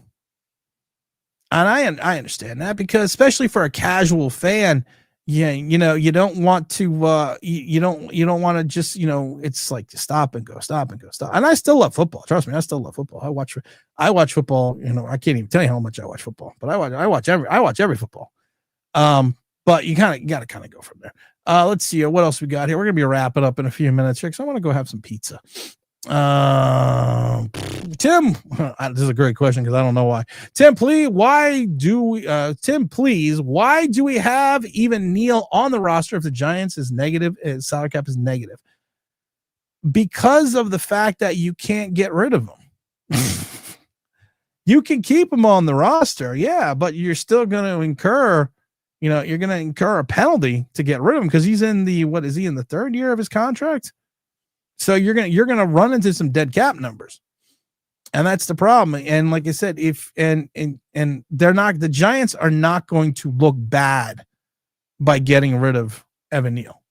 and I understand that because especially for a casual fan, yeah, you know, you don't want to, you don't want to just, you know, it's like to stop and go. And I still love football. Trust me, I still love football. I watch football. You know, I can't even tell you how much I watch football, but I watch every football. But you got to kind of go from there. Let's see what else we got here. We're gonna be wrapping up in a few minutes here because I want to go have some pizza. Tim, this is a great question because I don't know why. Tim, please, why do we have even Neal on the roster if the Giants is negative, salary cap is negative? Because of the fact that you can't get rid of him. You can keep him on the roster, yeah, but you're still going to incur, you're going to incur a penalty to get rid of him because he's in the third year of his contract? So you're gonna run into some dead cap numbers, and that's the problem. And like I said, the Giants are not going to look bad by getting rid of Evan Neal,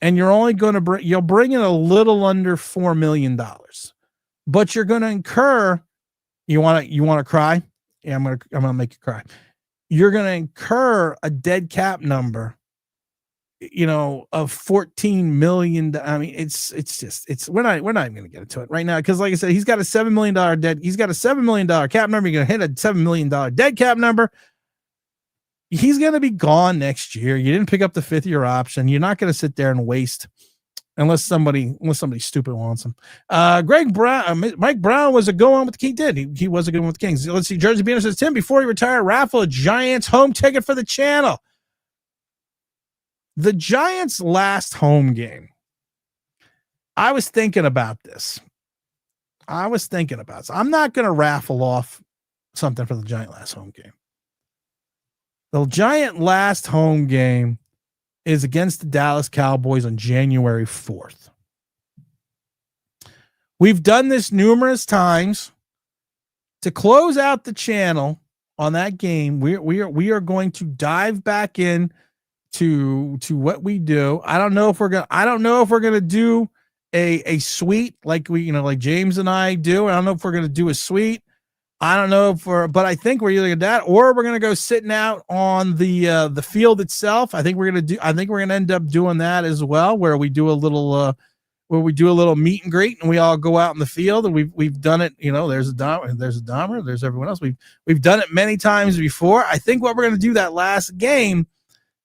and you're only going to you'll bring in a little under $4 million, but you're going to incur. You want to cry? Yeah, I'm gonna make you cry. You're going to incur a dead cap number, of $14 million. I mean, we're not even going to get into it right now. Cause like I said, he's got a $7 million dead. He's got a $7 million cap number. You're going to hit a $7 million dead cap number. He's going to be gone next year. You didn't pick up the 5th-year option. You're not going to sit there and waste unless somebody stupid wants him. Mike Brown was a go on with the King. He was a good one with the Kings. Let's see. Jersey Beaner says, Tim, before you retire, raffle a Giants home ticket for the channel. The Giants' last home game. I was thinking about this. I'm not going to raffle off something for the Giant last home game. The Giant last home game is against the Dallas Cowboys on January 4th. We've done this numerous times. To close out the channel on that game, we are going to dive back in to what we do. I don't know if we're gonna do a suite like like James and I do. I don't know if we're gonna do a suite. I don't know but I think we're either gonna do that or we're gonna go sitting out on the field itself. I think we're gonna end up doing that as well, where we do a little meet and greet and we all go out in the field, and we've done it. There's a Dahmer, there's everyone else. We've done it many times before. I think what we're gonna do that last game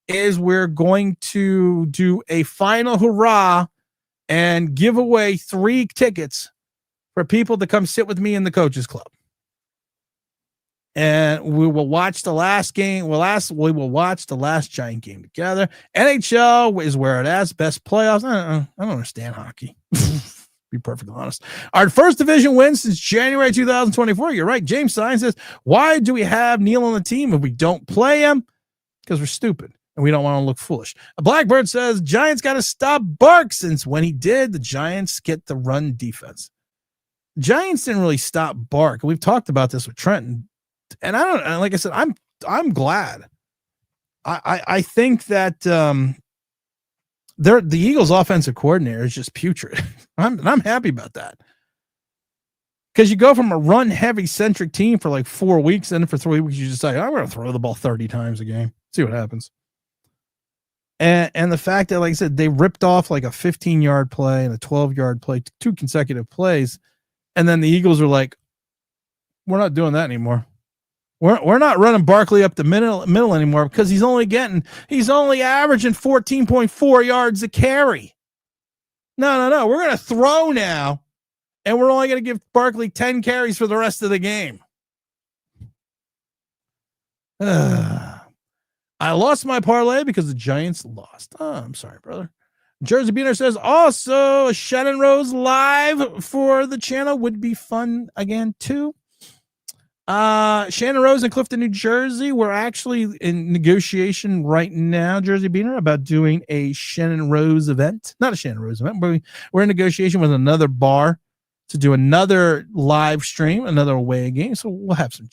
is we're going to do a final hurrah and give away 3 tickets for people to come sit with me in the Coaches Club. And we will watch the last game. We will watch the last Giant game together. NHL is where it is. Best playoffs. I don't understand hockey. Be perfectly honest. Our first division win since January 2024. You're right. James Stein says, why do we have Neal on the team if we don't play him? Because we're stupid. And we don't want to look foolish. A Blackbird says, Giants got to stop Bark, since when he did, the Giants get the run defense. Giants didn't really stop Bark. We've talked about this with Trenton. And like I said, I'm glad. I think that the Eagles offensive coordinator is just putrid. I'm happy about that. Because you go from a run heavy centric team for like 4 weeks, and for 3 weeks, you just say, I'm going to throw the ball 30 times a game. See what happens. And the fact that, like I said, they ripped off like a 15-yard play and a 12-yard play, 2 consecutive plays. And then the Eagles are like, we're not doing that anymore. We're not running Barkley up the middle anymore because he's only averaging 14.4 yards a carry. No. We're going to throw now, and we're only going to give Barkley 10 carries for the rest of the game. I lost my parlay because the Giants lost. Oh, I'm sorry, brother. Jersey Beaner says also Shannon Rose live for the channel would be fun again too. Shannon Rose in Clifton, New Jersey. We're actually in negotiation right now, Jersey Beaner, about doing a Shannon Rose event. Not a Shannon Rose event, but we're in negotiation with another bar to do another live stream, another away game. So we'll have some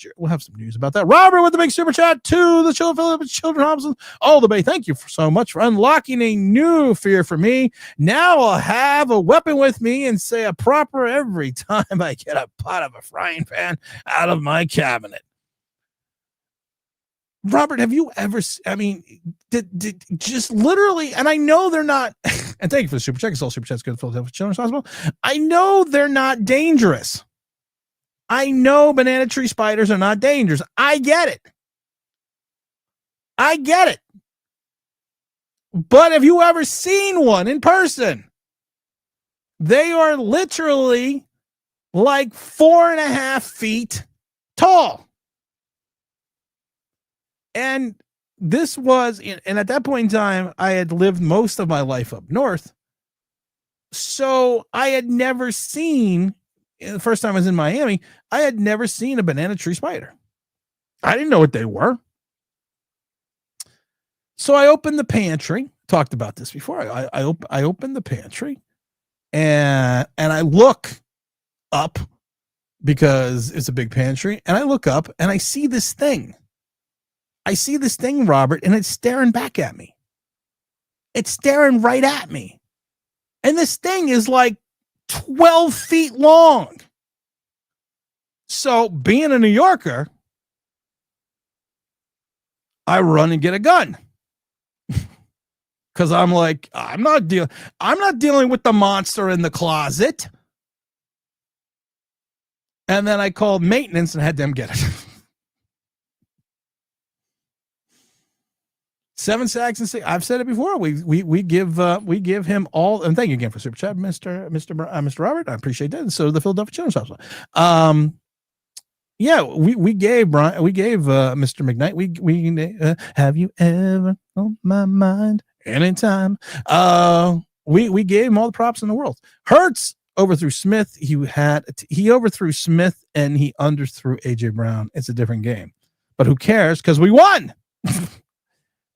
news about that. Robert with the big super chat to the Children Hobson. All the Bay. Thank you so much for unlocking a new fear for me. Now I'll have a weapon with me and say a proper every time I get a pot of a frying pan out of my cabinet. Robert, have you ever, I mean, did just literally, and I know they're not, and thank you for the super chat, because all super chats good for Children's Hospital. I know they're not dangerous. I know banana tree spiders are not dangerous. I get it. But have you ever seen one in person? They are literally like 4.5 feet tall. And this was, and at that point in time, I had lived most of my life up north. So I had never seen, the first time I was in Miami, I had never seen a banana tree spider. I didn't know what they were. So I opened the pantry, talked about this before. I opened the pantry and I look up because it's a big pantry. And I look up and I see this thing. Robert, and it's staring back at me. It's staring right at me. And this thing is like 12 feet long. So being a New Yorker, I run and get a gun. Because I'm like, I'm not dealing with the monster in the closet. And then I called maintenance and had them get it. 7 sacks and 6. I've said it before. We give him all. And thank you again for super chat, Mr. Robert. I appreciate that. And so the Philadelphia Children's Hospital. Yeah, we gave Mr. McKnight. We have you ever on my mind anytime? We gave him all the props in the world. Hurts overthrew Smith. He overthrew Smith and he underthrew AJ Brown. It's a different game, but who cares? Because we won.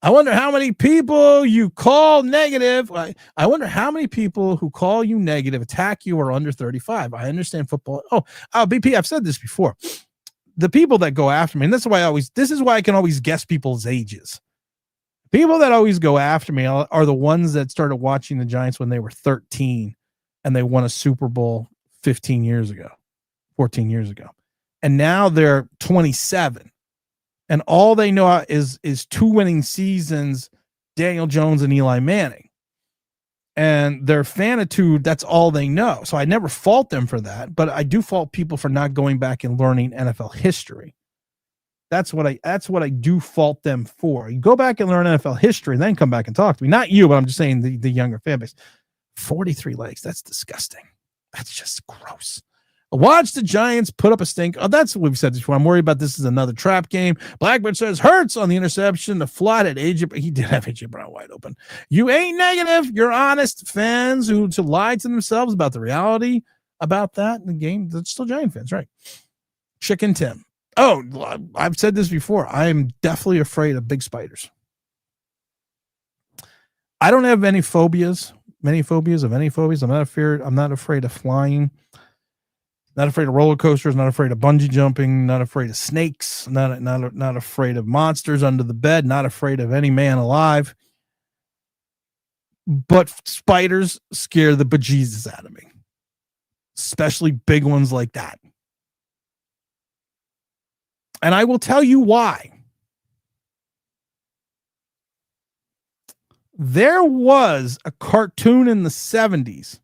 I wonder how many people you call negative. I wonder how many people who call you negative, attack you, are under 35. I understand football. BP, I've said this before. The people that go after me, and this is why I can always guess people's ages. People that always go after me are the ones that started watching the Giants when they were 13 and they won a Super Bowl 14 years ago. And now they're 27. And all they know is 2 winning seasons, Daniel Jones and Eli Manning. And their fanitude, that's all they know. So I never fault them for that, but I do fault people for not going back and learning NFL history. That's what I do fault them for. You go back and learn NFL history and then come back and talk to me. Not you, but I'm just saying the younger fan base. 43 legs, that's disgusting. That's just gross. Watch the Giants put up a stink. Oh, that's what we've said before. I'm worried about this is another trap game. Blackbird says Hurts on the interception. The flat at AJ. He did have AJ Brown wide open. You ain't negative. You're honest fans who to lie to themselves about the reality about that in the game. That's still Giant fans, right? Chicken Tim. Oh, I've said this before. I am definitely afraid of big spiders. I don't have any phobias. I'm not afraid of flying. Not afraid of roller coasters, not afraid of bungee jumping, not afraid of snakes, not afraid of monsters under the bed, not afraid of any man alive. But spiders scare the bejesus out of me, especially big ones like that. And I will tell you why. There was a cartoon in the 70s,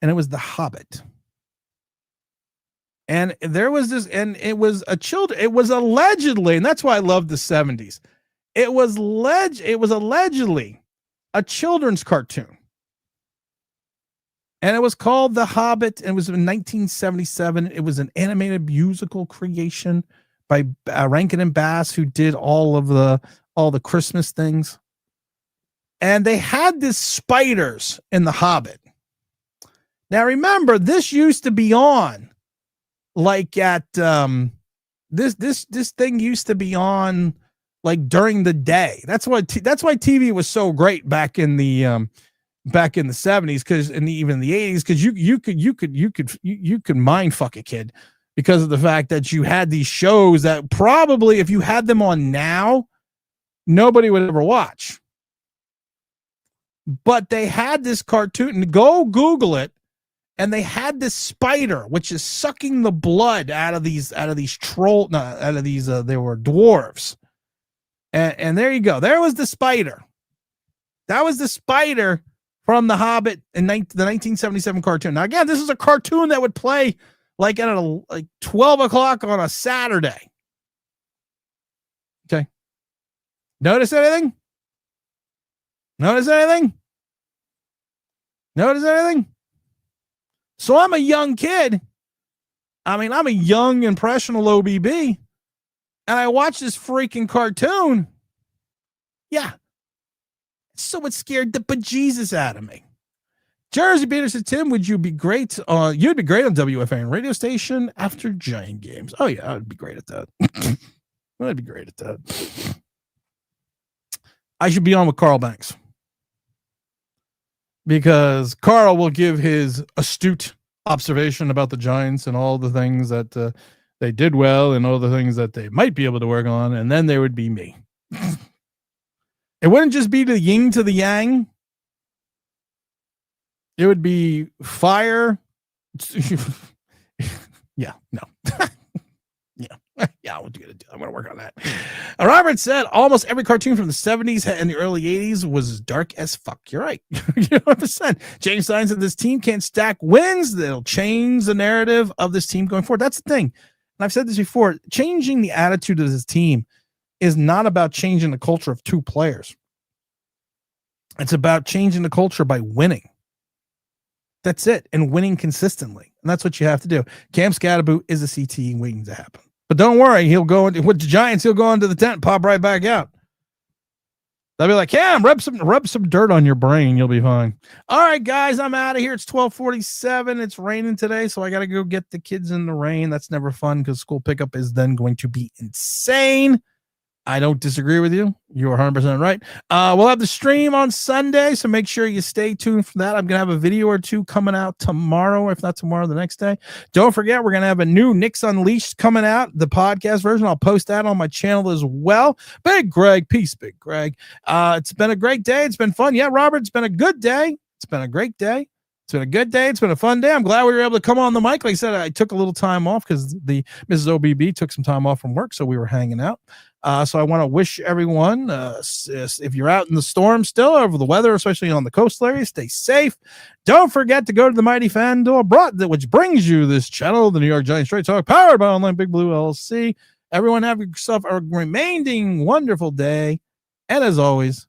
and it was The Hobbit. And there was this, and it was allegedly, and that's why I love the 70s. It was allegedly a children's cartoon. And it was called The Hobbit, and it was in 1977. It was an animated musical creation by Rankin and Bass, who did all the Christmas things. And they had this spiders in The Hobbit. Now remember, this used to be on like at this thing used to be on like during the day. That's why TV was so great back in the 70s, because and even the 80s, because you could mind fuck a kid because of the fact that you had these shows that probably if you had them on now, nobody would ever watch. But they had this cartoon, and go Google it, and they had this spider which is sucking the blood out of these they were dwarves. And there you go. There was the spider. That was the spider from The Hobbit in the 1977 cartoon. Now, again, this is a cartoon that would play like at like 12 o'clock on a Saturday. Okay. Notice anything? Notice anything? Notice anything? So I'm a young kid. I mean, I'm a young, impressionable OBB. And I watch this freaking cartoon. Yeah. So it scared the bejesus out of me. Jersey Peter said, Tim, would you be great? You'd be great on WFAN radio station after Giant games. Oh, yeah, I'd be great at that. I'd be great at that. I should be on with Carl Banks, because Carl will give his astute observation about the Giants and all the things that they did well and all the things that they might be able to work on, and then there would be me. It wouldn't just be the yin to the yang. It would be fire. Yeah, no. Yeah, I'm going to work on that. Robert said almost every cartoon from the 70s and the early 80s was dark as fuck. You're right. 100%. James Stein said this team can't stack wins. That'll change the narrative of this team going forward. That's the thing. And I've said this before. Changing the attitude of this team is not about changing the culture of two players. It's about changing the culture by winning. That's it. And winning consistently. And that's what you have to do. Cam Scatterboot is a CTE waiting to happen. But don't worry, he'll go with the Giants. He'll go into the tent, pop right back out. They'll be like, Cam, rub some dirt on your brain. You'll be fine. All right, guys, I'm out of here. It's 12:47. It's raining today, so I got to go get the kids in the rain. That's never fun because school pickup is then going to be insane. I don't disagree with you. You are 100% right. We'll have the stream on Sunday, so make sure you stay tuned for that. I'm going to have a video or two coming out tomorrow, if not tomorrow, the next day. Don't forget, we're going to have a new Knicks Unleashed coming out, the podcast version. I'll post that on my channel as well. Big Greg, peace, Big Greg. It's been a great day. It's been fun. Yeah, Robert, it's been a good day. It's been a great day. It's been a good day. It's been a fun day. I'm glad we were able to come on the mic. Like I said, I took a little time off because the Mrs. OBB took some time off from work, so we were hanging out. So I want to wish everyone, if you're out in the storm still, over the weather, especially on the coastal area, stay safe. Don't forget to go to the Mighty FanDuel, which brings you this channel, the New York Giants Straight Talk, powered by Online Big Blue LLC. Everyone have yourself a remaining wonderful day. And as always,